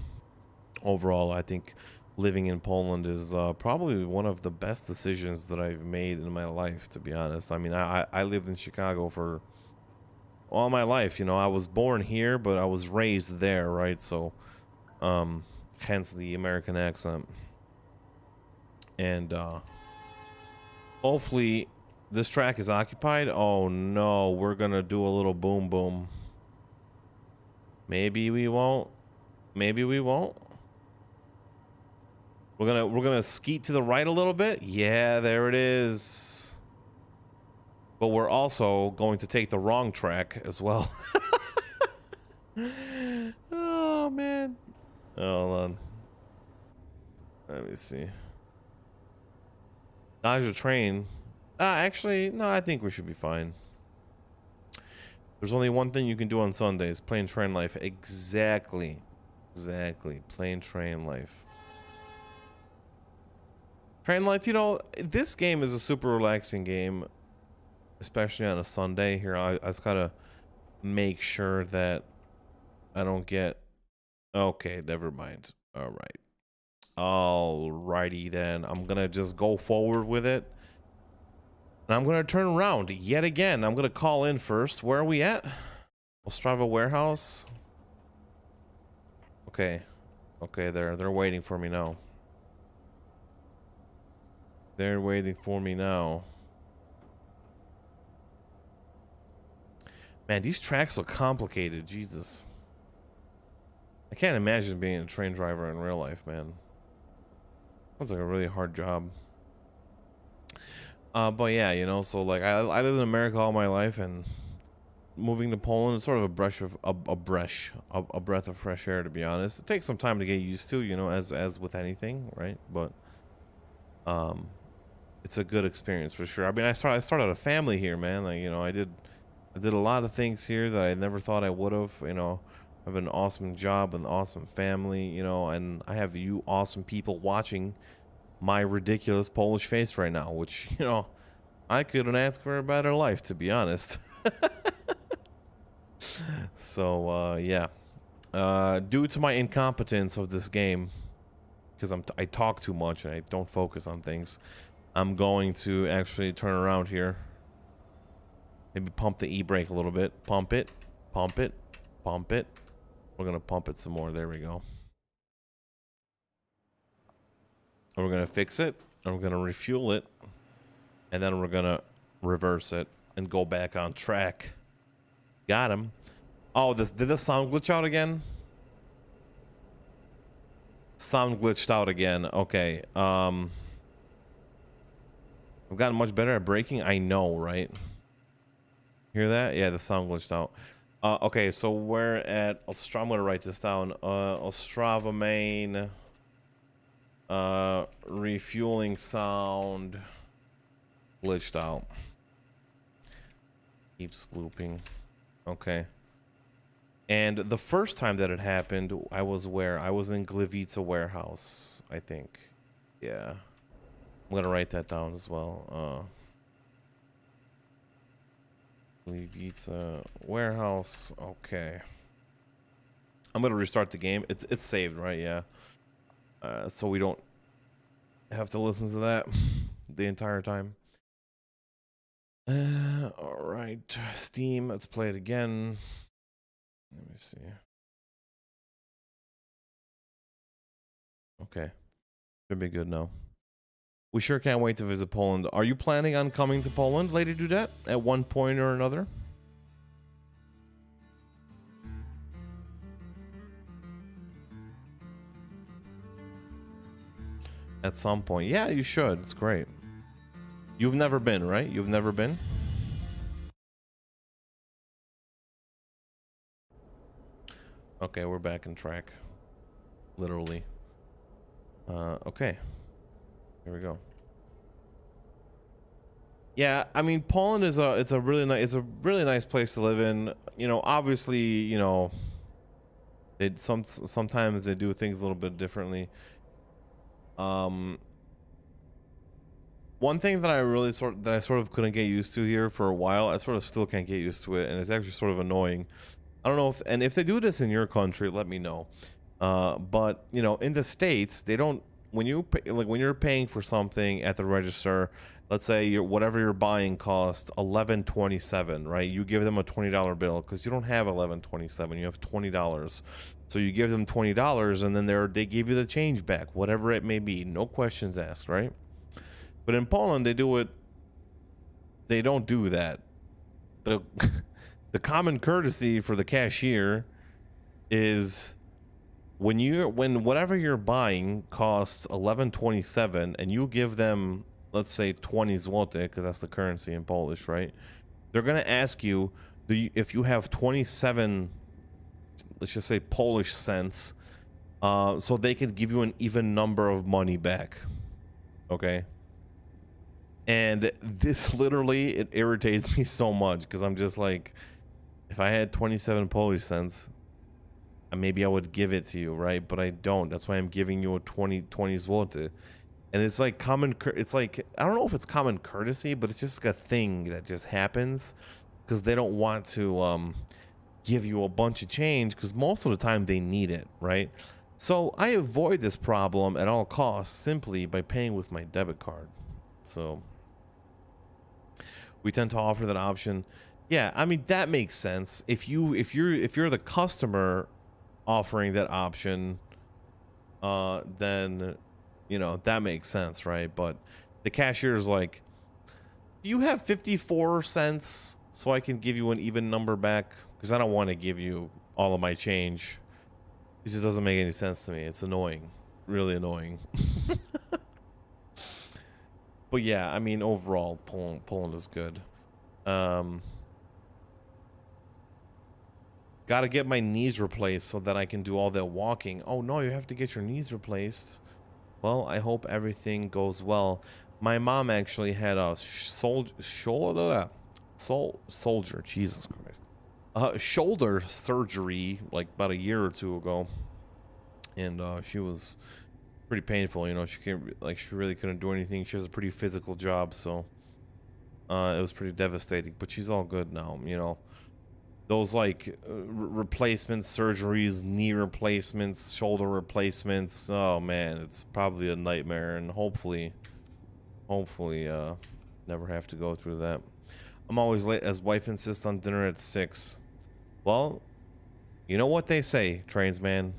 I think living in Poland is probably one of the best decisions that I've made in my life, to be honest. I mean, I lived in Chicago for all my life, you know. I was born here, but I was raised there, right? So, hence the American accent. And hopefully this track is occupied. Oh no, we're gonna do a little boom boom. Maybe we won't. Maybe we won't. We're gonna skeet to the right a little bit. Yeah, there it is. But we're also going to take the wrong track as well. Oh man. Hold on. Let me see. Dodge a train. Actually, no, I think we should be fine. There's only one thing you can do on Sundays. Plain train life. Exactly. Exactly. Plain train life. Train life, you know, this game is a super relaxing game. Especially on a Sunday. Here, I just gotta make sure that I don't get... Okay, never mind. Alright. Alrighty then. I'm gonna just go forward with it. And I'm gonna turn around yet again. I'm gonna call in first. Where are we at? Ostrava warehouse. Okay. Okay, they're waiting for me now. They're waiting for me now. Man, these tracks look complicated. Jesus. I can't imagine being a train driver in real life, man. Sounds like a really hard job. But yeah, you know, so like I lived in America all my life, and moving to Poland is sort of a breath of fresh air, to be honest. It takes some time to get used to, you know, as with anything, right? But it's a good experience for sure. I mean, I started a family here, man. Like, you know, I did a lot of things here that I never thought I would have, you know. I have an awesome job, an awesome family, you know, and I have you awesome people watching my ridiculous Polish face right now, which, you know, I couldn't ask for a better life, to be honest. So, yeah. Due to my incompetence of this game, because I talk too much and I don't focus on things, I'm going to actually turn around here. Maybe pump the e-brake a little bit. Pump it. Pump it. Pump it. We're going to pump it some more. There we go. And we're going to fix it. And we're going to refuel it. And then we're going to reverse it and go back on track. Got him. Oh, did the sound glitch out again? Sound glitched out again. Okay. I've gotten much better at braking. I know, right? Hear that? Yeah, the sound glitched out. Okay, so we're at Ostrava. I'm gonna write this down. Ostrava main. Refueling sound glitched out. Keeps looping. Okay. And the first time that it happened, I was where? I was in Gliwice warehouse, I think. Yeah. I'm gonna write that down as well. Gliwice warehouse. Okay. I'm gonna restart the game. It's saved, right? Yeah. So we don't have to listen to that the entire time. All right. Steam. Let's play it again. Let me see. Okay. Should be good now. We sure can't wait to visit Poland. Are you planning on coming to Poland, Lady Dudette, at one point or another? At some point. Yeah, you should. It's great. You've never been, right? You've never been? Okay, we're back in track. Literally. Okay. Here we go. Yeah, I mean, Poland is a really nice place to live in. You know, obviously, you know, sometimes they do things a little bit differently. Um, One thing that I sort of couldn't get used to here for a while, I sort of still can't get used to it, and it's actually sort of annoying. I don't know if they do this in your country, let me know. But you know, in the States, they don't, when you pay, like when you're paying for something at the register, let's say whatever you're buying costs 11.27, right? You give them a $20 bill because you don't have 11.27, you have $20. So you give them $20, and then they give you the change back, whatever it may be, no questions asked, right? But in Poland, they don't do that. The the common courtesy for the cashier is when whatever you're buying costs 11.27 and you give them, let's say, 20 zloty, because that's the currency in Polish, right? They're gonna ask you, if you have 27, let's just say, Polish cents, so they can give you an even number of money back. Okay. And this literally, it irritates me so much because I'm just like, if I had 27 Polish cents, maybe I would give it to you, right? But I don't. That's why I'm giving you a 20 zloty. And it's like it's like, I don't know if it's common courtesy, but it's just like a thing that just happens because they don't want to give you a bunch of change because most of the time they need it, right? So I avoid this problem at all costs simply by paying with my debit card. So we tend to offer that option. Yeah, I mean, that makes sense. If you're the customer offering that option, then you know that makes sense, right? But the cashier is like, do you have 54 cents so I can give you an even number back? Because I don't want to give you all of my change. It just doesn't make any sense to me. It's annoying, really annoying. But yeah, I mean, overall, Poland is good. Gotta get my knees replaced so that I can do all that walking. Oh no, you have to get your knees replaced. Well, I hope everything goes well. My mom actually had a soldier, Jesus Christ, shoulder surgery like about a year or two ago, and she was pretty painful. You know, she really couldn't do anything. She has a pretty physical job, so it was pretty devastating. But she's all good now. You know, those like replacements, surgeries, knee replacements, shoulder replacements. Oh man, it's probably a nightmare, and hopefully never have to go through that. I'm always late as wife insists on dinner at 6. Well, you know what they say, Trainsman.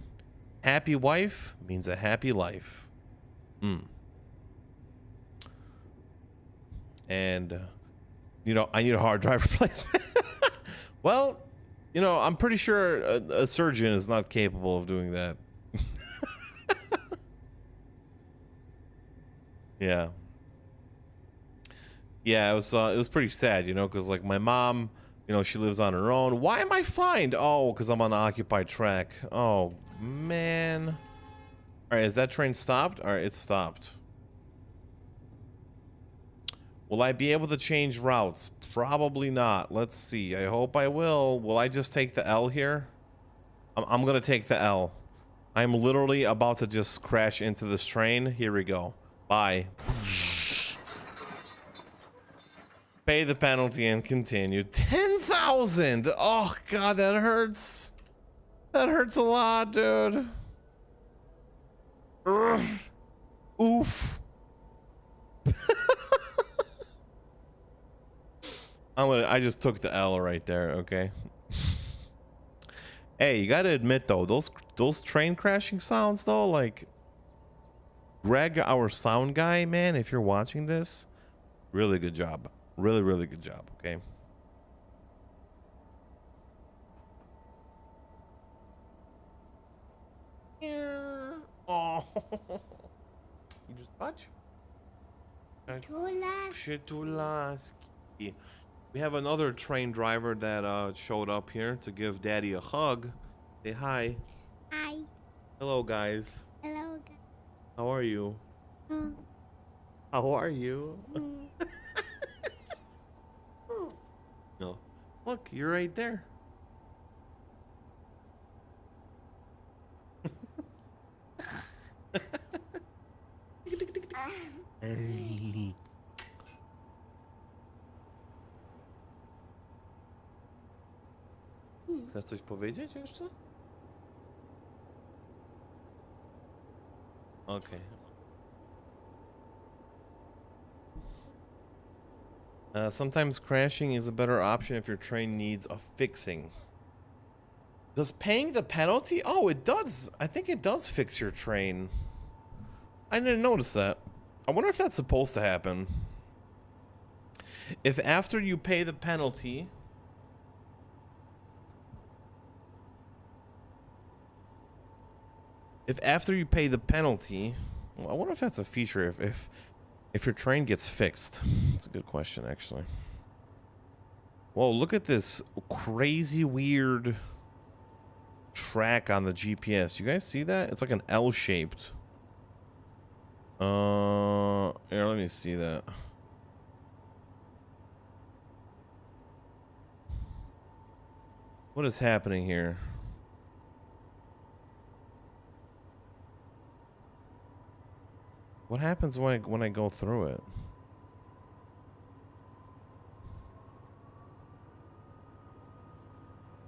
Happy wife means a happy life. And you know, I need a hard drive replacement. Well, you know, I'm pretty sure a surgeon is not capable of doing that. Yeah. Yeah, it was pretty sad, you know, because like my mom, you know, she lives on her own. Why am I fined? Oh, because I'm on the occupied track. Oh man. All right, is that train stopped? All right, it's stopped. Will I be able to change routes? Probably not. Let's see. I hope I will. Will I just take the L here? I'm gonna take the L. I'm literally about to just crash into this train. Here we go. Bye. Pay the penalty and continue. 10,000. Oh god, that hurts. That hurts a lot, dude. Ugh. Oof. I just took the L right there, okay? Hey, you gotta admit though, those train crashing sounds though, like Greg, our sound guy, man, if you're watching this, really good job. Really, really good job, okay? Yeah. Oh. You just touch? We have another train driver that showed up here to give Daddy a hug. Say hi. Hi. Hello, guys. Hello, guys. How are you? Mm, How are you? mm. No. Look, you're right there. Chcesz coś powiedzieć jeszcze? Okay. Sometimes crashing is a better option if your train needs a fixing. Does paying the penalty? Oh, it does. I think it does fix your train. I didn't notice that. I wonder if that's supposed to happen. If after you pay the penalty... If after you pay the penalty... Well, I wonder if that's a feature, if your train gets fixed. That's a good question, actually. Whoa, look at this crazy weird track on the GPS. You guys see that? It's like an L-shaped. Here, let me see that. What is happening here? What happens when I go through it?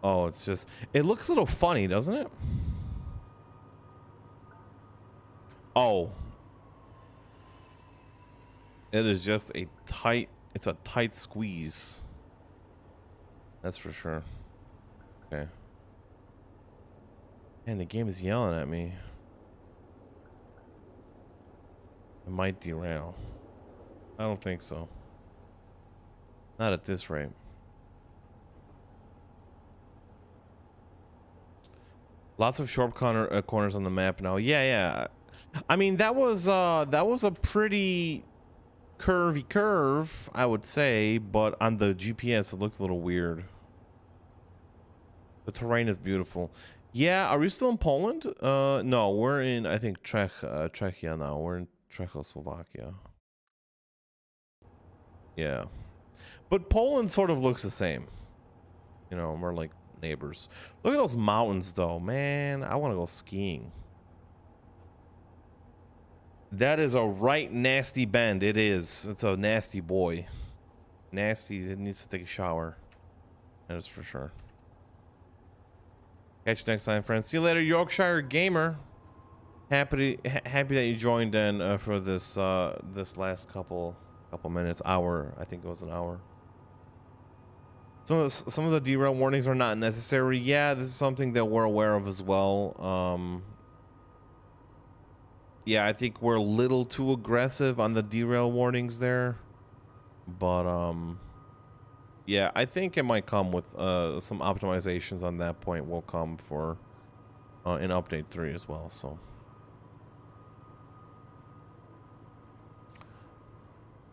Oh, it's just... It looks a little funny, doesn't it? Oh. It is just a tight... It's a tight squeeze. That's for sure. Okay. Man, the game is yelling at me. It might derail. I don't think so. Not at this rate. Lots of sharp corners on the map now. Yeah. I mean, that was a pretty curvy curve, I would say, but on the GPS it looked a little weird. The terrain is beautiful. Yeah, are we still in Poland? No, we're in, I think, Czechia now. We're in Czechoslovakia. Yeah. But Poland sort of looks the same. You know, we're like neighbors. Look at those mountains, though. Man, I want to go skiing. That is a right nasty bend. It is. It's a nasty boy. Nasty. It needs to take a shower. That is for sure. Catch you next time, friends. See you later, Yorkshire Gamer. Happy that you joined in for this this last couple minutes, hour. I think it was an hour. Some of the derail warnings are not necessary. Yeah, this is something that we're aware of as well. Yeah, I think we're a little too aggressive on the derail warnings there, but yeah, I think it might come with some optimizations on that point will come for in update 3 as well. So.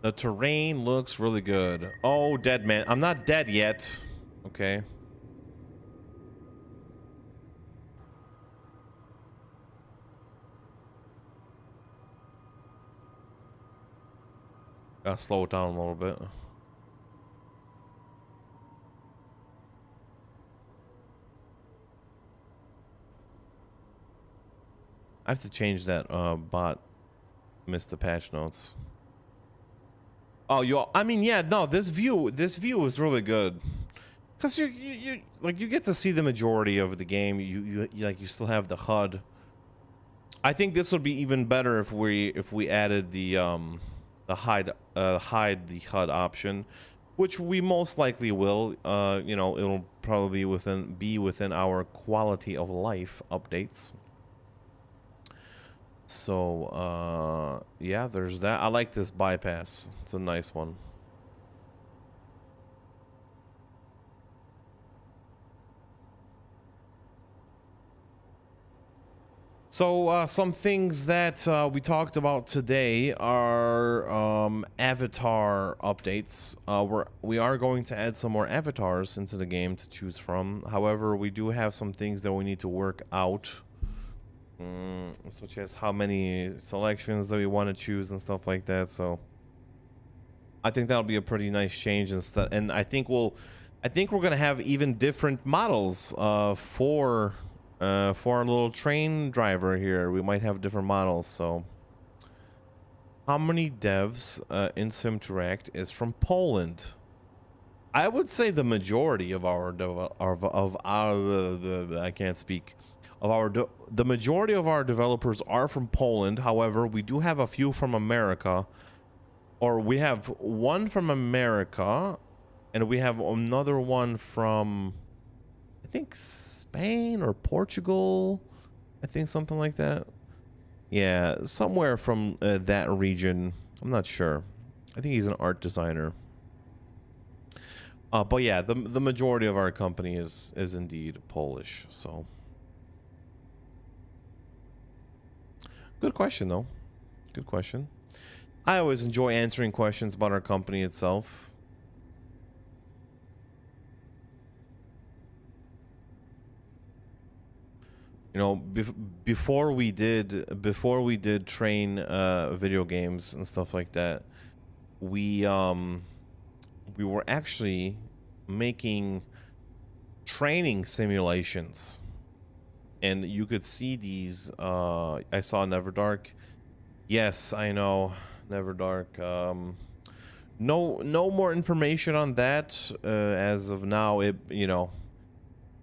The terrain looks really good. Oh, dead man. I'm not dead yet. Okay. Gotta slow it down a little bit. I have to change that bot. Missed the patch notes. Oh, I mean, yeah, no, this view is really good. Cause you like you get to see the majority of the game. You like you still have the HUD. I think this would be even better if we added the hide the HUD option, which we most likely will. You know, it'll probably be within our quality of life updates. So yeah, there's that. I like this bypass. It's a nice one. So some things that we talked about today are avatar updates. We are going to add some more avatars into the game to choose from. However, we do have some things that we need to work out, such as how many selections that we want to choose and stuff like that. So I think that'll be a pretty nice change and stuff. And I think we're gonna have even different models for our little train driver here. We might have different models. So how many devs in Simteract is from Poland? I would say the majority of our I can't speak. The majority of our developers are from Poland. However, we do have a few from America. Or we have one from America, and we have another one from, I think, Spain or Portugal. I think something like that. Yeah, somewhere from that region. I'm not sure. I think he's an art designer. But yeah, the majority of our company is indeed Polish. So, good question though. Good question. I always enjoy answering questions about our company itself. You know, before we did train video games and stuff like that, we were actually making training simulations, and you could see these. I saw Neverdark. Yes, I know. Neverdark. No more information on that as of now.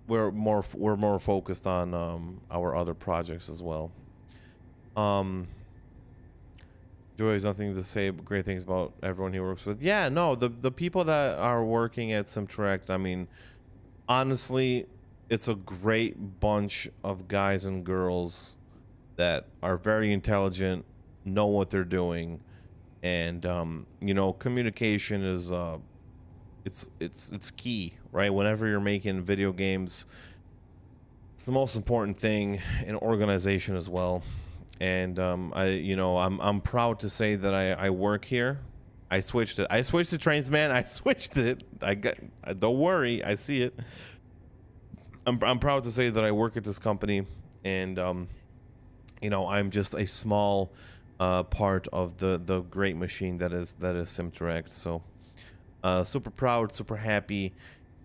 We're more focused on our other projects as well. Joy has nothing to say but great things about everyone he works with. Yeah, no, the people that are working at Simteract, I mean, honestly, it's a great bunch of guys and girls that are very intelligent, know what they're doing. And you know, communication is it's key, right? Whenever you're making video games, it's the most important thing in organization as well. And I'm proud to say that I work here. I switched to trains, man. I switched it. Don't worry, I see it. I'm proud to say that I work at this company, and I'm just a small part of the great machine that is Simteract. So super proud, super happy,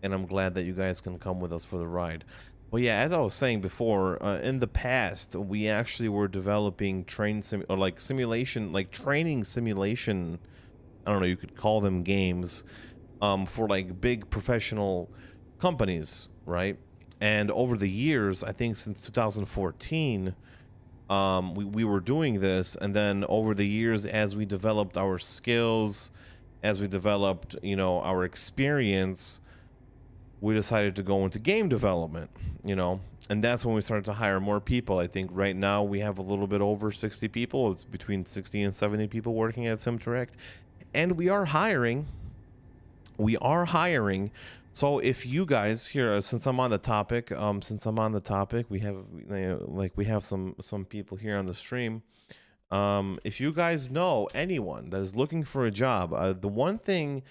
and I'm glad that you guys can come with us for the ride. Well, yeah, as I was saying before, in the past we actually were developing training simulation. I don't know, you could call them games, for like big professional companies, right? And over the years, I think since 2014. We were doing this, and then over the years, as we developed our skills, as we developed, our experience, we decided to go into game development, and that's when we started to hire more people. I think right now we have a little bit over 60 people. It's between 60 and 70 people working at Simteract, and we are hiring. So if you guys here, since I'm on the topic, we have some people here on the stream. If you guys know anyone that is looking for a job, the one thing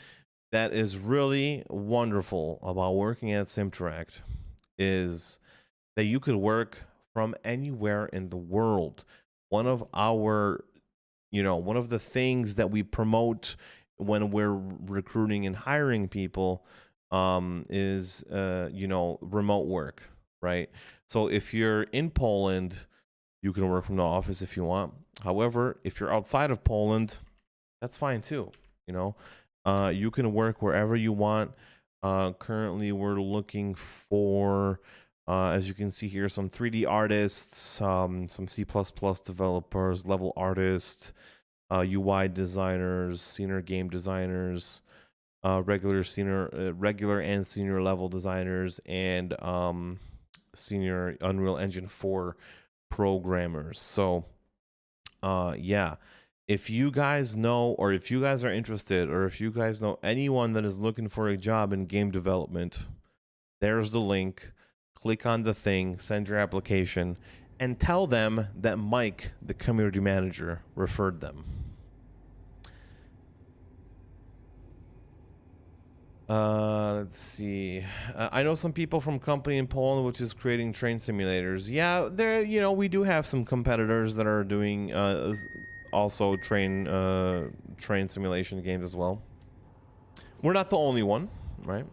that is really wonderful about working at Simteract is that you could work from anywhere in the world. One of the things that we promote when we're recruiting and hiring people is remote work, right? So if you're in Poland, you can work from the office if you want. However, if you're outside of Poland, that's fine too. You can work wherever you want. Currently we're looking for, as you can see here, some 3D artists, some C++ developers, level artists, UI designers, senior game designers, regular and senior level designers, and senior Unreal Engine 4 programmers. So yeah, if you guys know, or if you guys are interested, or if you guys know anyone that is looking for a job in game development, there's the link. Click on the thing, send your application, and tell them that Mike, the community manager, referred them. Let's see. I know some people from company in Poland which is creating train simulators. Yeah, there. We do have some competitors that are doing also train simulation games as well. We're not the only one, right?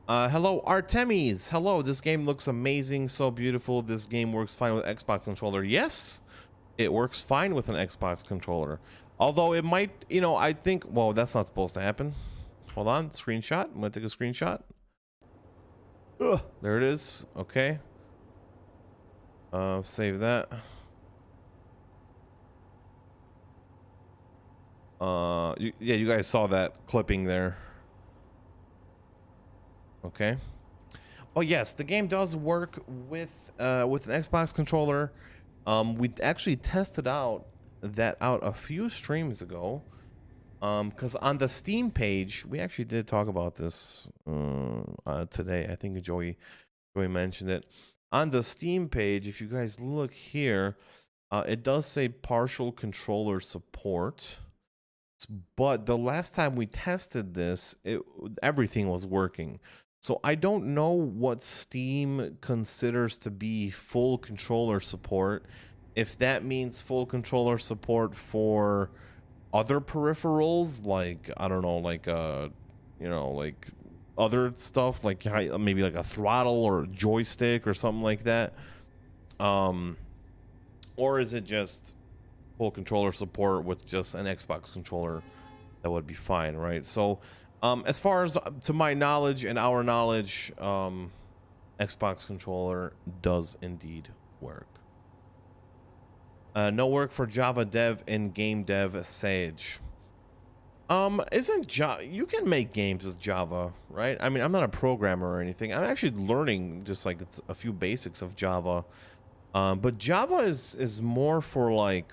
Hello, Artemis. Hello, this game looks amazing, so beautiful. This game works fine with Xbox controller. Yes, it works fine with an Xbox controller. Although it might, I think, well, that's not supposed to happen. Hold on, screenshot. I'm gonna take a screenshot. Ugh, there it is. Okay. Save that. Yeah, you guys saw that clipping there. Okay. Oh yes, the game does work with an Xbox controller. We actually tested that out a few streams ago. Because on the Steam page, we actually did talk about this today. I think Joey mentioned it. On the Steam page, if you guys look here, it does say partial controller support. But the last time we tested this, everything was working. So I don't know what Steam considers to be full controller support. If that means full controller support for other peripherals, like, I don't know, like like other stuff, like maybe like a throttle or a joystick or something like that, or is it just full controller support with just an Xbox controller? That would be fine, right? So as far as to my knowledge and our knowledge, Xbox controller does indeed work. No work for Java dev and game dev Sage. Isn't Java, you can make games with Java, right? I mean, I'm not a programmer or anything. I'm actually learning just like a few basics of Java. But Java is more for like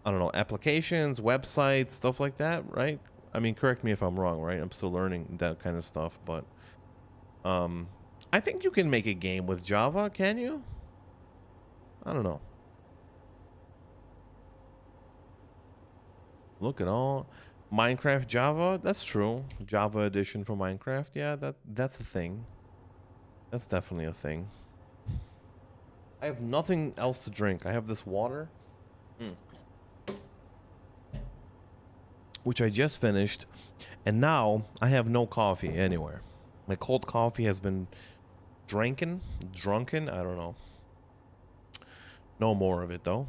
I don't know, applications, websites, stuff like that, right? I mean, correct me if I'm wrong, right? I'm still learning that kind of stuff, but I think you can make a game with Java, can you? I don't know. Look at all Minecraft Java. That's true. Java edition for Minecraft. Yeah, that's a thing. That's definitely a thing. I have nothing else to drink. I have this water, which I just finished, and now I have no coffee anywhere. My cold coffee has been drunken. I don't know. No more of it though.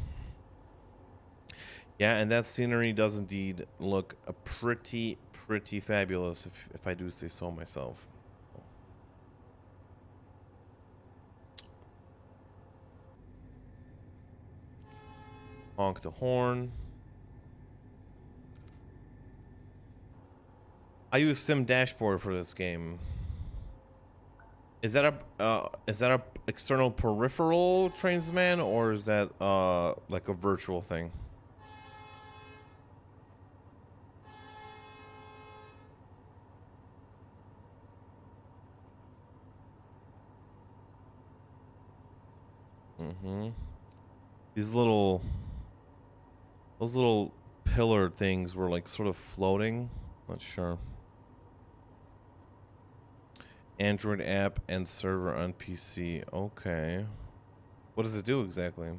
Yeah, and that scenery does indeed look pretty fabulous, if I do say so myself. Honk the horn. I use Sim Dashboard for this game. Is that a external peripheral Trainsman, or is that like a virtual thing? Those little pillar things were like sort of floating. Not sure. Android app and server on PC. Okay. What does it do exactly?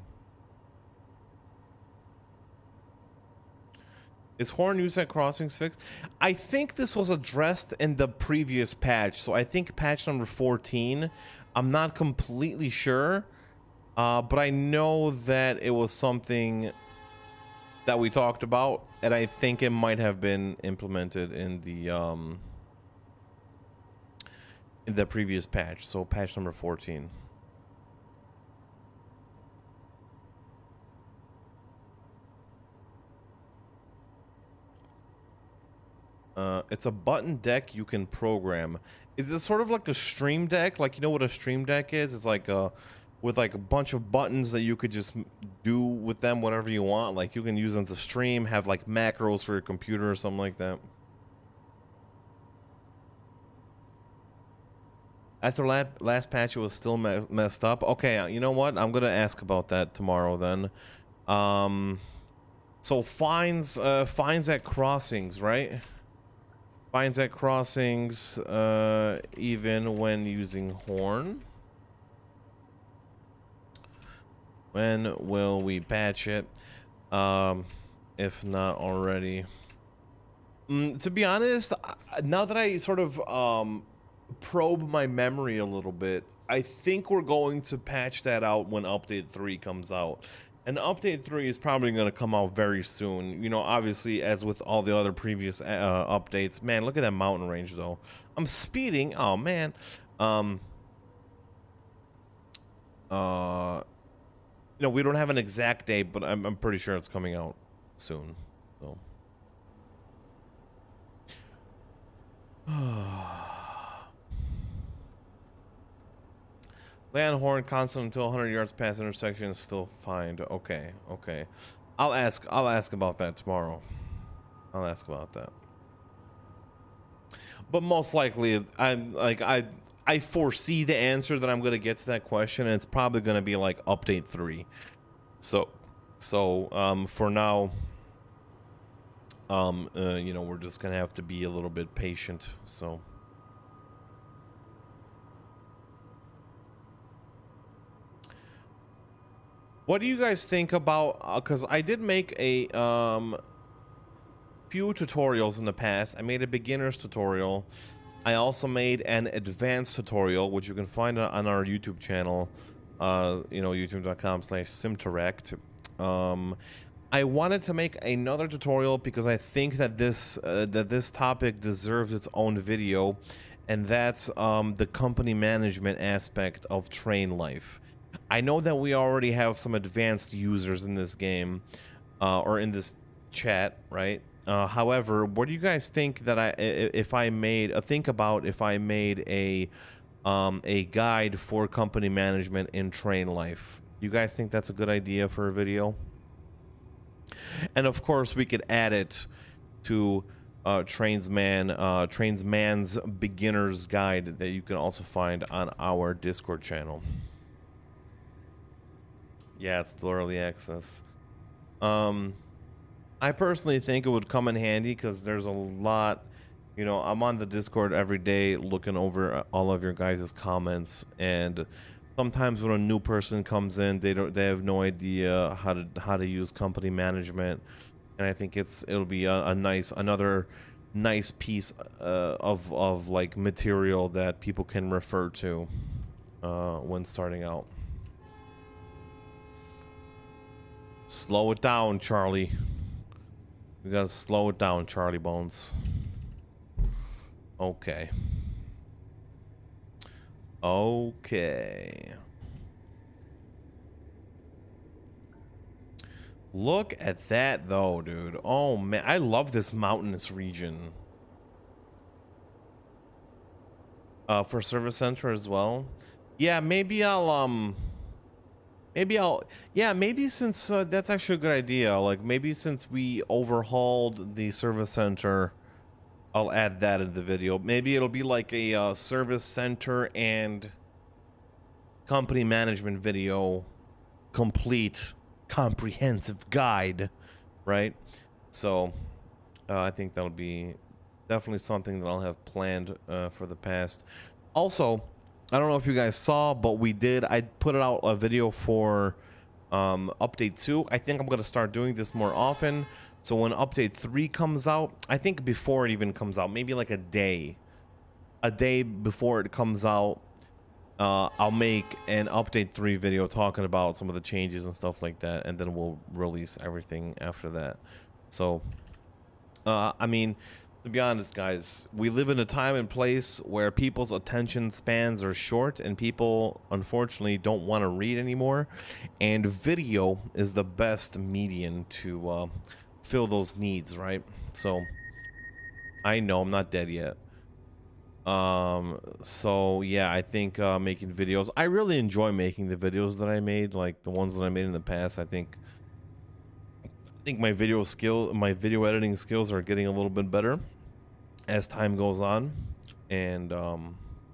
Is horn used at crossings fixed? I think this was addressed in the previous patch. So I think patch number 14. I'm not completely sure. But I know that it was something that we talked about, and I think it might have been implemented in the previous patch, so patch number 14. It's a button deck you can program. Is this sort of like a stream deck? Like, you know what a stream deck is? It's like with like a bunch of buttons that you could just do with them whatever you want. Like, you can use them to stream, have like macros for your computer or something like that. After last patch, it was still messed up. Okay, you know what? I'm gonna ask about that tomorrow then. So fines at crossings, right? Fines at crossings, even when using horn. When will we patch it? If not already. To be honest, now that I sort of probe my memory a little bit, I think we're going to patch that out when update 3 comes out. And update 3 is probably going to come out very soon. You know, obviously, as with all the other previous updates. Man, look at that mountain range, though. I'm speeding. Oh, man. You know, we don't have an exact date, but I'm pretty sure it's coming out soon. So. Land horn constant until 100 yards past intersection is still fine. Okay, okay. I'll ask about that tomorrow. I'll ask about that. But most likely, I foresee the answer that I'm gonna get to that question, and it's probably gonna be like update 3. So for now, you know, we're just gonna have to be a little bit patient. So. What do you guys think about, because I did make a few tutorials in the past. I made a beginner's tutorial. I also made an advanced tutorial, which you can find on our YouTube channel, you know, youtube.com/Simteract. I wanted to make another tutorial because I think that this topic deserves its own video, and that's the company management aspect of train life. I know that we already have some advanced users in this game, or in this chat, right? However, what do you guys think that if I made a guide for company management in train life? You guys think that's a good idea for a video? And of course, we could add it to Trainsman's beginner's guide that you can also find on our Discord channel. Yeah, it's still early access. I personally think it would come in handy because there's a lot, you know, I'm on the Discord every day looking over all of your guys' comments, and sometimes when a new person comes in, they have no idea how to use company management, and I think it'll be another nice piece of like material that people can refer to when starting out. Slow it down, Charlie. We gotta slow it down, Charlie Bones. Okay. Okay. Look at that, though, dude. Oh, man. I love this mountainous region. For service center as well. Yeah, maybe maybe since that's actually a good idea. Like, maybe since we overhauled the service center, I'll add that in the video. Maybe it'll be like a service center and company management video, complete, comprehensive guide, right? So, I think that'll be definitely something that I'll have planned for the past. Also, I don't know if you guys saw, but I put out a video for update 2. I think I'm going to start doing this more often. So when update 3 comes out, I think before it even comes out, maybe like a day before it comes out, I'll make an update 3 video talking about some of the changes and stuff like that, and then we'll release everything after that. So, I mean, to be honest, guys, we live in a time and place where people's attention spans are short, and people, unfortunately, don't want to read anymore. And video is the best medium to fill those needs, right? So, I know I'm not dead yet. So yeah, I think making videos, I really enjoy making the videos that I made, like the ones that I made in the past. I think my video editing skills are getting a little bit better as time goes on, and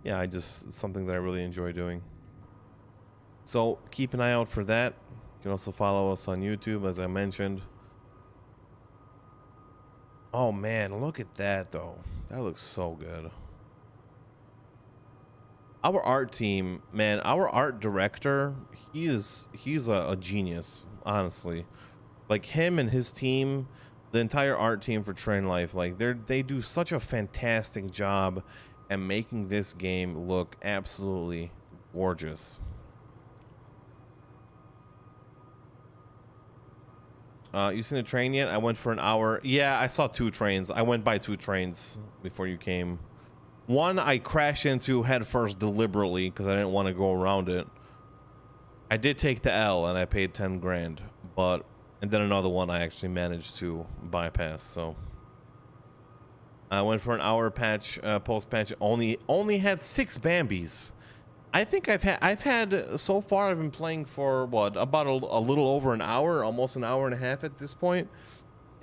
yeah, it's something that I really enjoy doing. So keep an eye out for that. You can also follow us on YouTube, as I mentioned. Oh man, look at that though. That looks so good. Our art team, man, our art director, he's a genius, honestly. Like him and his team, the entire art team for Train Life, like they do such a fantastic job at making this game look absolutely gorgeous. You seen a train yet? I went for an hour. Yeah, I saw 2 trains. I went by 2 trains before you came. One I crashed into head first deliberately because I didn't want to go around it. I did take the L and I paid 10 grand, but and then another one I actually managed to bypass. So I went for an hour patch, post patch. Only had 6 Bambis. I think I've had so far. I've been playing for what, about a little over an hour, almost an hour and a half at this point,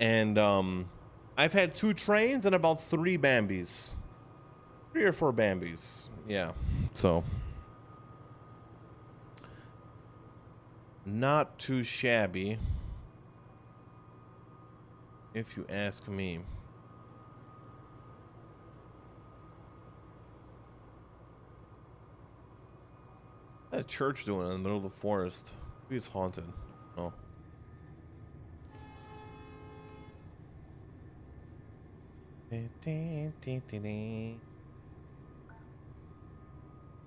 and I've had 2 trains and about 3 Bambis, 3 or 4 Bambis. Yeah, so not too shabby, if you ask me. What's that church doing in the middle of the forest? Maybe it's haunted. Oh.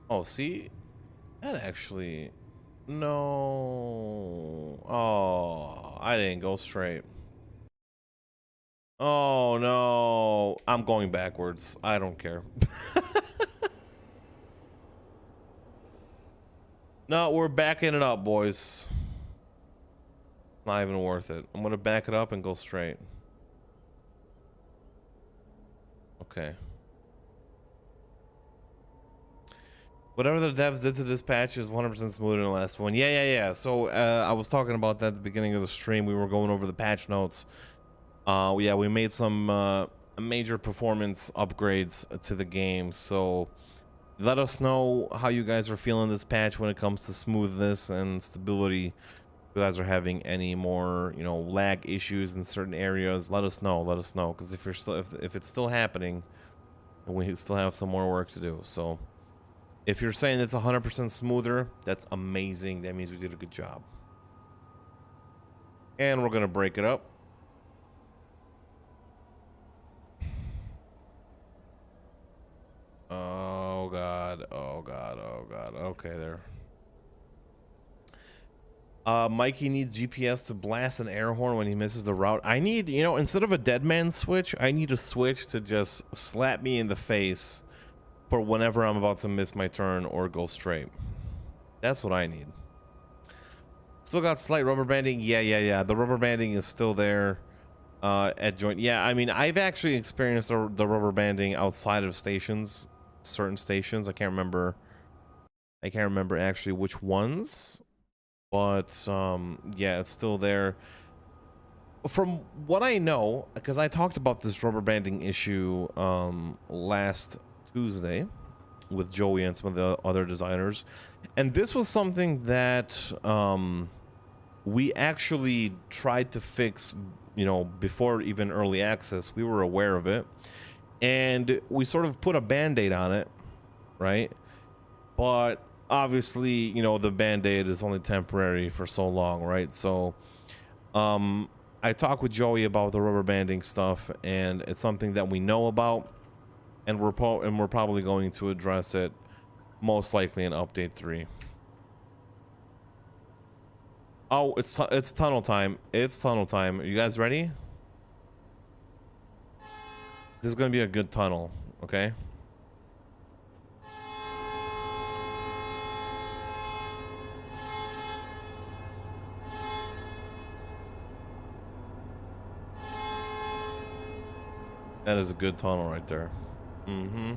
Oh, see? That actually... No. Oh, I didn't go straight. Oh, no. I'm going backwards. I don't care. No, we're backing it up, boys. Not even worth it. I'm gonna back it up and go straight. Okay. Whatever the devs did to this patch is 100% smoother than the last one. Yeah. So I was talking about that at the beginning of the stream. We were going over the patch notes. Yeah, we made some major performance upgrades to the game. So let us know how you guys are feeling this patch when it comes to smoothness and stability. If you guys are having any more, you know, lag issues in certain areas, let us know. Let us know, because if you're still, if it's still happening, we still have some more work to do. So if you're saying it's 100% smoother, that's amazing. That means we did a good job. And we're gonna break it up. Oh god, oh god, oh god. Okay, there. Mikey needs GPS to blast an air horn when he misses the route. I need, you know, instead of a dead man switch, I need a switch to just slap me in the face for whenever I'm about to miss my turn or go straight. That's what I need. Still got slight rubber banding. Yeah. The rubber banding is still there at joint. Yeah, I mean, I've actually experienced the rubber banding outside of stations, certain stations. I can't remember actually which ones, but yeah, it's still there. From what I know, because I talked about this rubber banding issue last Tuesday with Joey and some of the other designers, and this was something that we actually tried to fix, you know, before even early access. We were aware of it, and we sort of put a band-aid on it, right? But obviously, you know, the band-aid is only temporary for so long, right? So I talked with Joey about the rubber banding stuff, and it's something that we know about, and we're probably going to address it most likely in update 3. Oh, it's tunnel time. It's tunnel time. Are you guys ready? This is gonna be a good tunnel, okay? That is a good tunnel right there. Mm-hmm.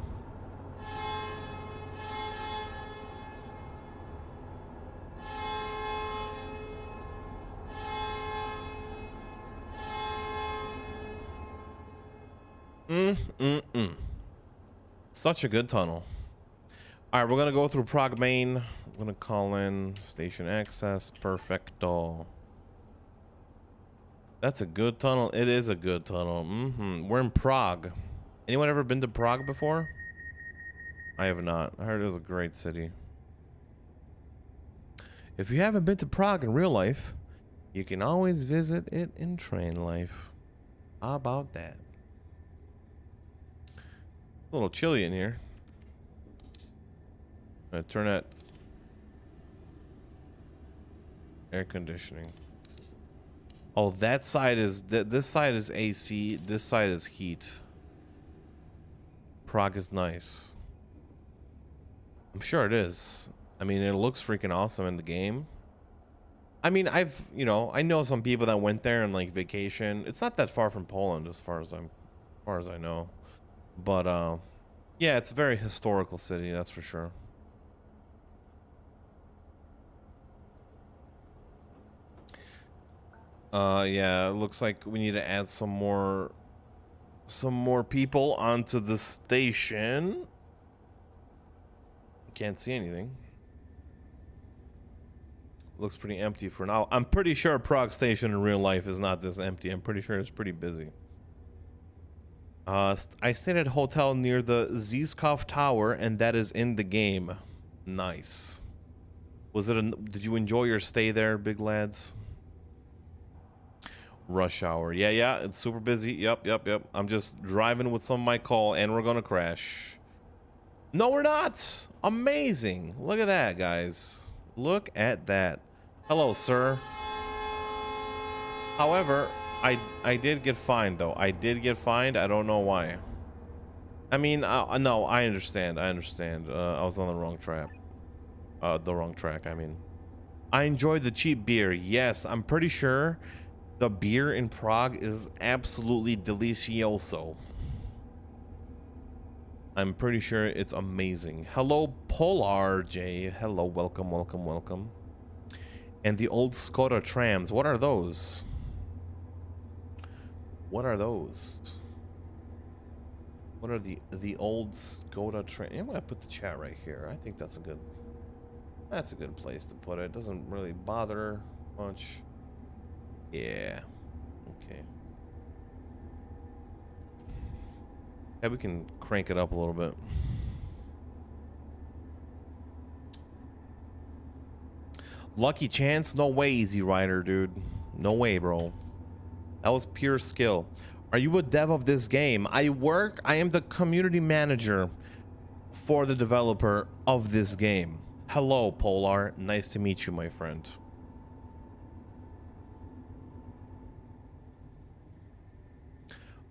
Such a good tunnel. All right, we're gonna go through Prague Main. I'm gonna call in station access. Perfecto. That's a good tunnel. It is a good tunnel. We're in Prague. Anyone ever been to Prague before? I have not. I heard it was a great city. If you haven't been to Prague in real life, you can always visit it in train life. How about that? A little chilly in here. I'm gonna turn that air conditioning. Oh, that side is this side is AC. This side is heat. Prague is nice. I'm sure it is. I mean, it looks freaking awesome in the game. I mean, I know some people that went there and like vacation. It's not that far from Poland, as far as I know. But yeah, it's a very historical city, that's for sure. Yeah, it looks like we need to add some more people onto the station. Can't see anything. Looks pretty empty for now. I'm pretty sure Prague Station in real life is not this empty. I'm pretty sure it's pretty busy. I stayed at a hotel near the Zizkov Tower, and that is in the game. Nice. Did you enjoy your stay there, big lads? Rush hour. Yeah, it's super busy. Yep. I'm just driving with some of my call, and we're gonna crash. No, we're not. Amazing. Look at that, guys. Look at that. Hello, sir. However, I did get fined, though. I did get fined. I don't know why. I mean, no, I understand. I was on the wrong track. I mean. I enjoyed the cheap beer. Yes, I'm pretty sure the beer in Prague is absolutely delicioso. I'm pretty sure it's amazing. Hello, Polar J. Hello, welcome. And the old Skoda trams. What are those? What are those? What are the old Skoda trams? I'm gonna put the chat right here. I think that's a good place to put it. It doesn't really bother much. Yeah. Okay. Yeah, we can crank it up a little bit. Lucky chance? No way, Easy Rider, dude. No way, bro. That was pure skill. Are you a dev of this game? I am the community manager for the developer of this game. Hello, Polar. Nice to meet you, my friend.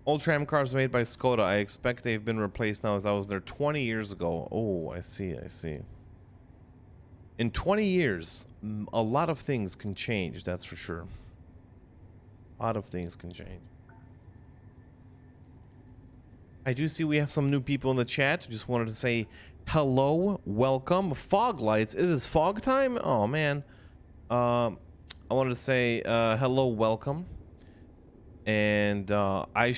Old tram cars made by Skoda. I expect they've been replaced now, as I was there 20 years ago. Oh, I see. In 20 years, a lot of things can change, that's for sure. A lot of things can change. I do see we have some new people in the chat. Just wanted to say hello, welcome. Fog lights. It is fog time? Oh, man. I wanted to say hello, welcome. And I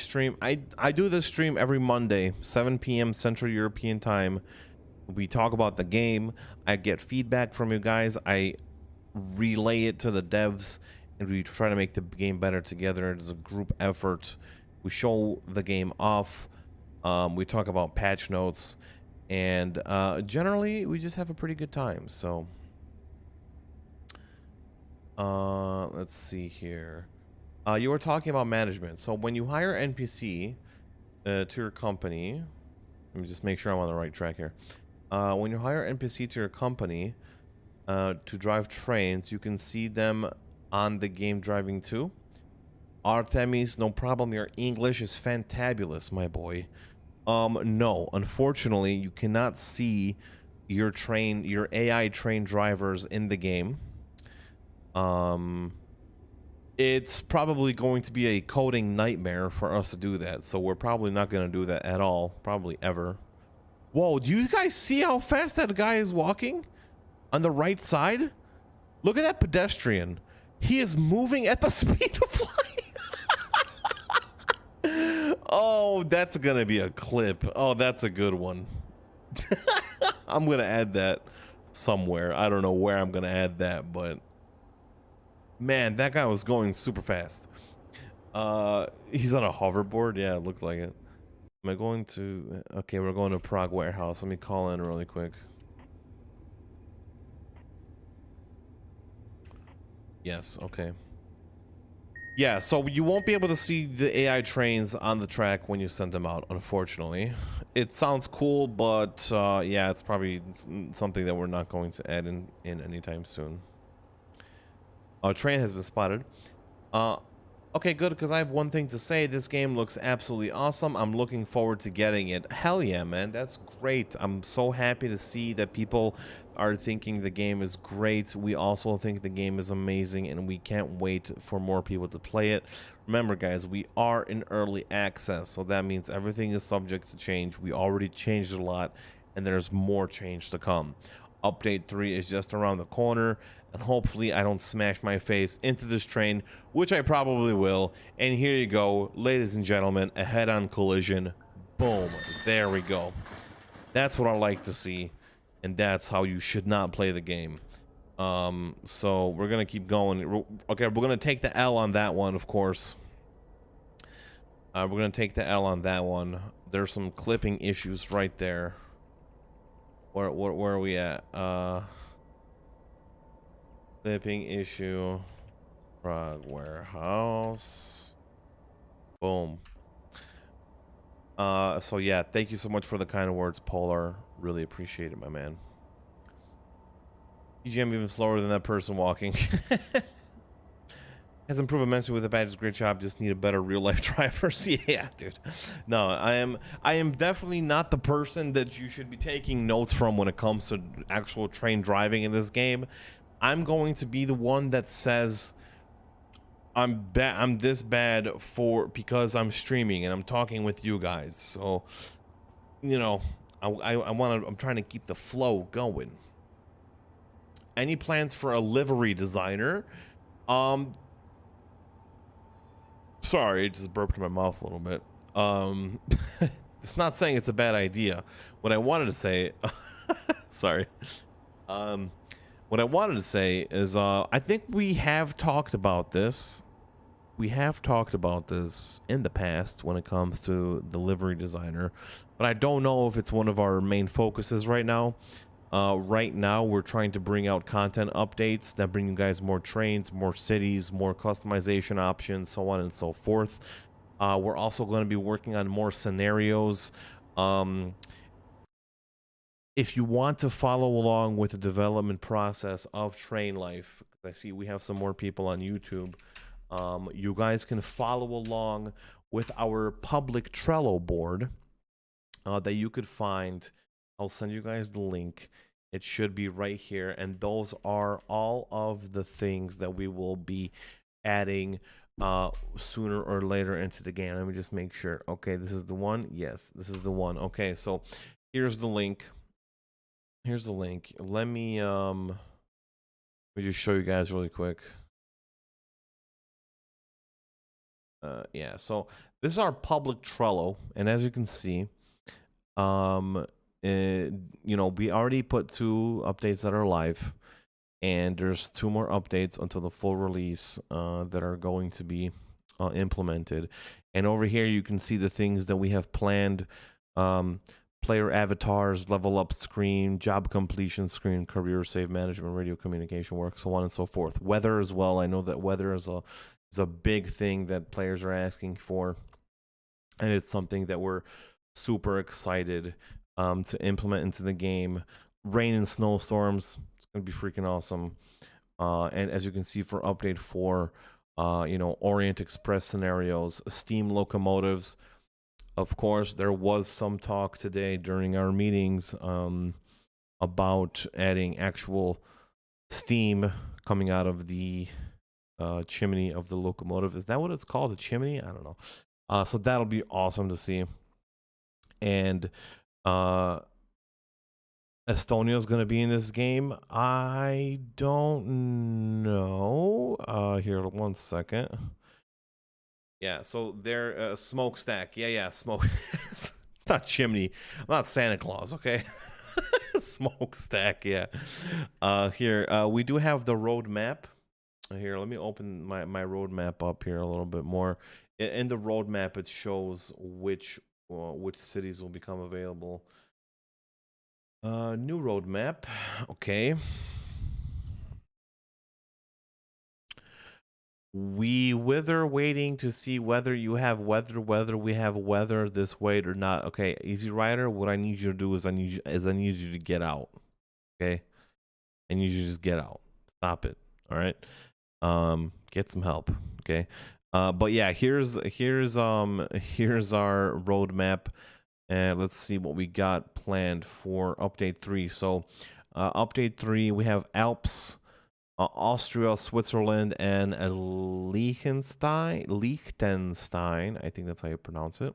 do this stream every Monday, 7 p.m. Central European time. We talk about the game. I get feedback from you guys. I relay it to the devs, and we try to make the game better together. It's a group effort. We show the game off. We talk about patch notes, and generally we just have a pretty good time. So let's see here. You were talking about management. So when you hire NPC to your company, let me just make sure I'm on the right track here. When you hire NPC to your company to drive trains, you can see them on the game driving too. Artemis, no problem. Your English is fantabulous, my boy. No, unfortunately, you cannot see your AI train drivers in the game. It's probably going to be a coding nightmare for us to do that, so we're probably not going to do that at all, probably ever. Whoa, do you guys see how fast that guy is walking? On the right side? Look at that pedestrian. He is moving at the speed of light. Oh, that's going to be a clip. Oh, that's a good one. I'm gonna add that somewhere. I don't know where I'm gonna add that, but man, that guy was going super fast. He's on a hoverboard. Yeah, it looks like it. Am I going to? Okay, we're going to Prague warehouse. Let me call in really quick. Yes. Okay. Yeah, so you won't be able to see the AI trains on the track when you send them out, unfortunately. It sounds cool, but yeah, it's probably something that we're not going to add in anytime soon. A train has been spotted. Okay, good, because I have one thing to say. This game looks absolutely awesome. I'm looking forward to getting it. Hell yeah, man. That's great. I'm so happy to see that people are thinking the game is great. We also think the game is amazing, and we can't wait for more people to play it. Remember, guys, we are in early access, so that means everything is subject to change. We already changed a lot, and there's more change to come. Update 3 is just around the corner, and hopefully I don't smash my face into this train, which I probably will. And here you go, ladies and gentlemen, a head-on collision. Boom. There we go. That's what I like to see, and that's how you should not play the game. So we're gonna keep going. Okay, we're gonna take the L on that one, of course. We're gonna take the L on that one. There's some clipping issues right there. Where are we at? Clipping issue. Prague warehouse. Boom. So yeah, thank you so much for the kind words, Polar. Really appreciate it, my man. EGM even slower than that person walking. Has improved immensely with the badges. Great job. Just need a better real life drivers. Yeah, dude. No, I am definitely not the person that you should be taking notes from when it comes to actual train driving in this game. I'm going to be the one that says I'm this bad because I'm streaming and I'm talking with you guys. So, you know, I'm trying to keep the flow going. Any plans for a livery designer? Sorry, it just burped in my mouth a little bit. It's not saying it's a bad idea. What I wanted to say, sorry. What I wanted to say is, I think we have talked about this. We have talked about this in the past when it comes to the livery designer, but I don't know if it's one of our main focuses right now. Right now, we're trying to bring out content updates that bring you guys more trains, more cities, more customization options, so on and so forth. We're also going to be working on more scenarios. If you want to follow along with the development process of Train Life, I see we have some more people on YouTube. You guys can follow along with our public Trello board that you could find. I'll send you guys the link. It should be right here, and those are all of the things that we will be adding sooner or later into the game. Let me just make sure. Okay, this is the one. Yes, this is the one. Okay, so here's the link. Here's the link. Let me just show you guys really quick. Yeah, so this is our public Trello, and as you can see, you know, we already put 2 updates that are live, and there's 2 more updates until the full release that are going to be implemented. And over here you can see the things that we have planned: player avatars, level up screen, job completion screen, career save management, radio communication work, so on and so forth. Weather as well. I know that weather is a big thing that players are asking for, and it's something that we're super excited to implement into the game. Rain and snowstorms, it's gonna be freaking awesome. And as you can see, for update 4, you know, Orient Express scenarios, steam locomotives. Of course, there was some talk today during our meetings about adding actual steam coming out of the chimney of the locomotive. Is that what it's called? A chimney? I don't know. So that'll be awesome to see. And Estonia is going to be in this game. I don't know. Here, 1 second. Yeah, so they're smokestack. Yeah, smoke. Not chimney. I'm not Santa Claus, okay? Smokestack, yeah. Here, we do have the roadmap. Here, let me open my roadmap up here a little bit more. In the roadmap, it shows which cities will become available. New roadmap. Okay. We wither waiting to see whether you have weather, whether we have weather this wait or not. Okay, Easy Rider, what I need you to do is I need you to get out. Okay? I need you to just get out. Stop it. All right? Get some help. Okay? But yeah, here's our roadmap, and let's see what we got planned for update 3. So, update 3, we have Alps, Austria, Switzerland, and Liechtenstein. I think that's how you pronounce it.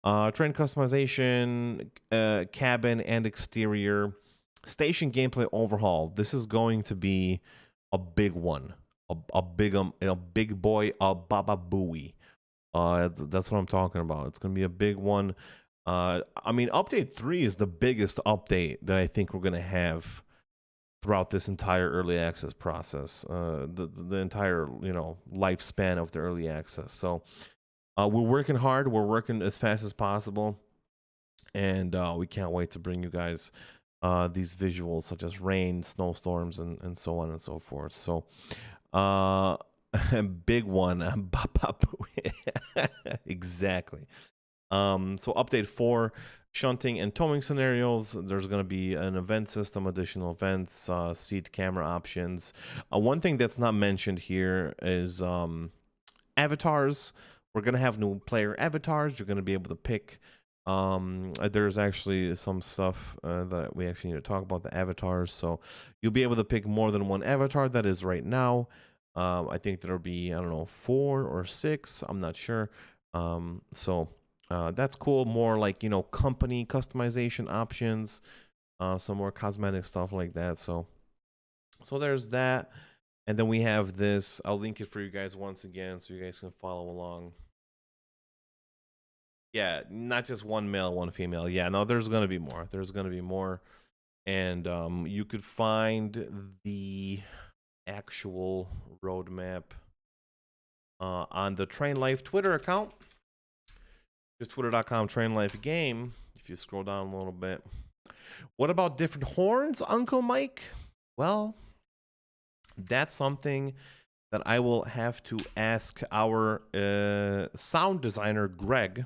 Train customization, cabin and exterior, station gameplay overhaul. This is going to be a big one, a big boy, a Baba Booey. That's what I'm talking about. It's gonna be a big one. I mean, update 3 is the biggest update that I think we're gonna have throughout this entire early access process, the entire lifespan of the early access. So we're working hard. We're working as fast as possible, and we can't wait to bring you guys these visuals such as rain, snowstorms, and so on and so forth. So big one. Exactly. So update 4, shunting and towing scenarios. There's going to be an event system, additional events, seat camera options. One thing that's not mentioned here is avatars. We're going to have new player avatars. You're going to be able to pick. There's actually some stuff that we actually need to talk about, the avatars. So you'll be able to pick more than one avatar. That is right now. I think there'll be, I don't know, 4 or 6. I'm not sure. So that's cool. More like, company customization options, some more cosmetic stuff like that. So there's that. And then we have this. I'll link it for you guys once again so you guys can follow along. Yeah, not just one male, one female. Yeah, no, there's going to be more. There's going to be more. And you could find the actual roadmap on the Train Life Twitter account. Just twitter.com Train Life Game. If you scroll down a little bit. What about different horns, Uncle Mike? Well, that's something that I will have to ask our sound designer, Greg.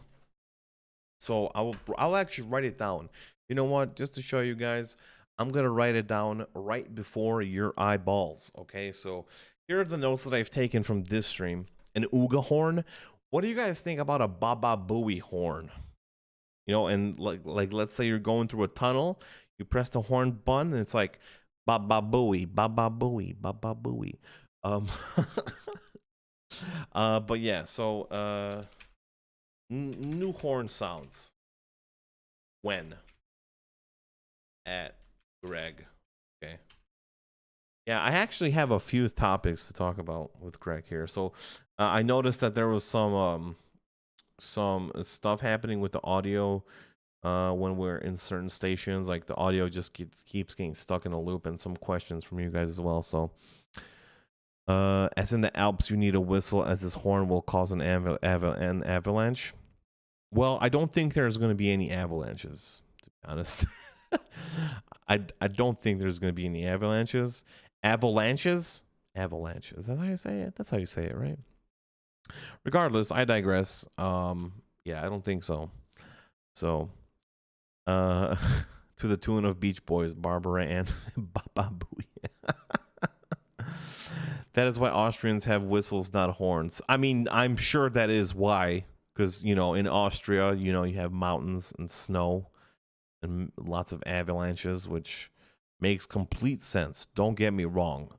So I'll actually write it down. You know what? Just to show you guys, I'm going to write it down right before your eyeballs. Okay, so here are the notes that I've taken from this stream. An Ooga horn. What do you guys think about a Baba Booey horn? And like let's say you're going through a tunnel, you press the horn button, and it's like Baba Booey, Baba Booey, Baba Booey. But yeah, so new horn sounds. When? At Greg. Okay. Yeah, I actually have a few topics to talk about with Greg here. So I noticed that there was some stuff happening with the audio when we're in certain stations. Like the audio just keeps getting stuck in a loop, and some questions from you guys as well. So as in the Alps, you need a whistle, as this horn will cause an avalanche. Well, I don't think there's going to be any avalanches, to be honest. I don't think there's going to be any avalanches. Avalanches? Avalanches. That's how you say it? That's how you say it, right? Regardless, I digress. Yeah, I don't think so. So, to the tune of Beach Boys, Barbara Ann, Baba Booey. That is why Austrians have whistles, not horns. I mean, I'm sure that is why, because, in Austria, you have mountains and snow and lots of avalanches, which makes complete sense. Don't get me wrong.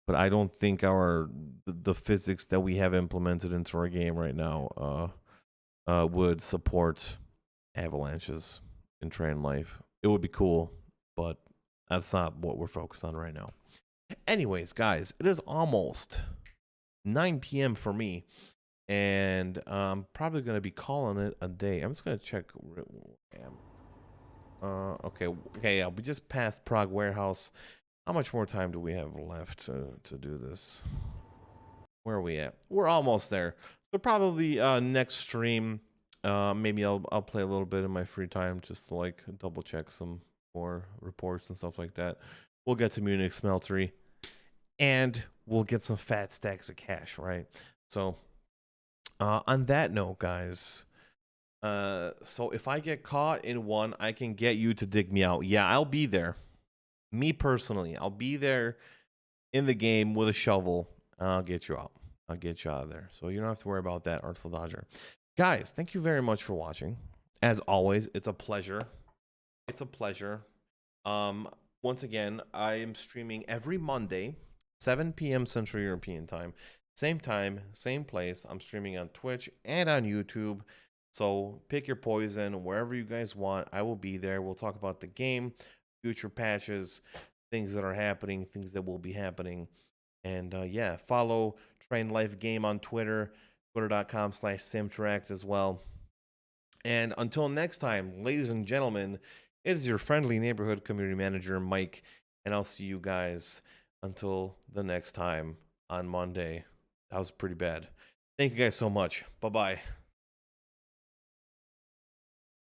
But I don't think the physics that we have implemented into our game right now would support avalanches in Train Life. It would be cool, but that's not what we're focused on right now. Anyways, guys, it is almost 9 p.m. for me, and I'm probably going to be calling it a day. I'm just going to check. Okay, okay, yeah, we just passed Prague Warehouse. How much more time do we have left to do this? Where are we at? We're almost there. So probably next stream, maybe I'll play a little bit in my free time just to like double check some more reports and stuff like that. We'll get to Munich Smeltery, and we'll get some fat stacks of cash, right? So on that note, guys, so if I get caught in one, I can get you to dig me out. Yeah, I'll be there. Me personally, I'll be there in the game with a shovel. I'll get you out. I'll get you out of there. So you don't have to worry about that, Artful Dodger. Guys, thank you very much for watching. As always, it's a pleasure. It's a pleasure. Um, Once again, I am streaming every Monday, 7 p.m. Central European time. Time, same place. I'm streaming on Twitch and on YouTube. So pick your poison wherever you guys want. I will be there. We'll talk about the game, future patches, things that are happening, things that will be happening. And yeah, follow Train Life Game on Twitter, twitter.com/Simteract as well. And until next time, ladies and gentlemen, it is your friendly neighborhood community manager, Mike, and I'll see you guys until the next time on Monday. That was pretty bad. Thank you guys so much. Bye bye.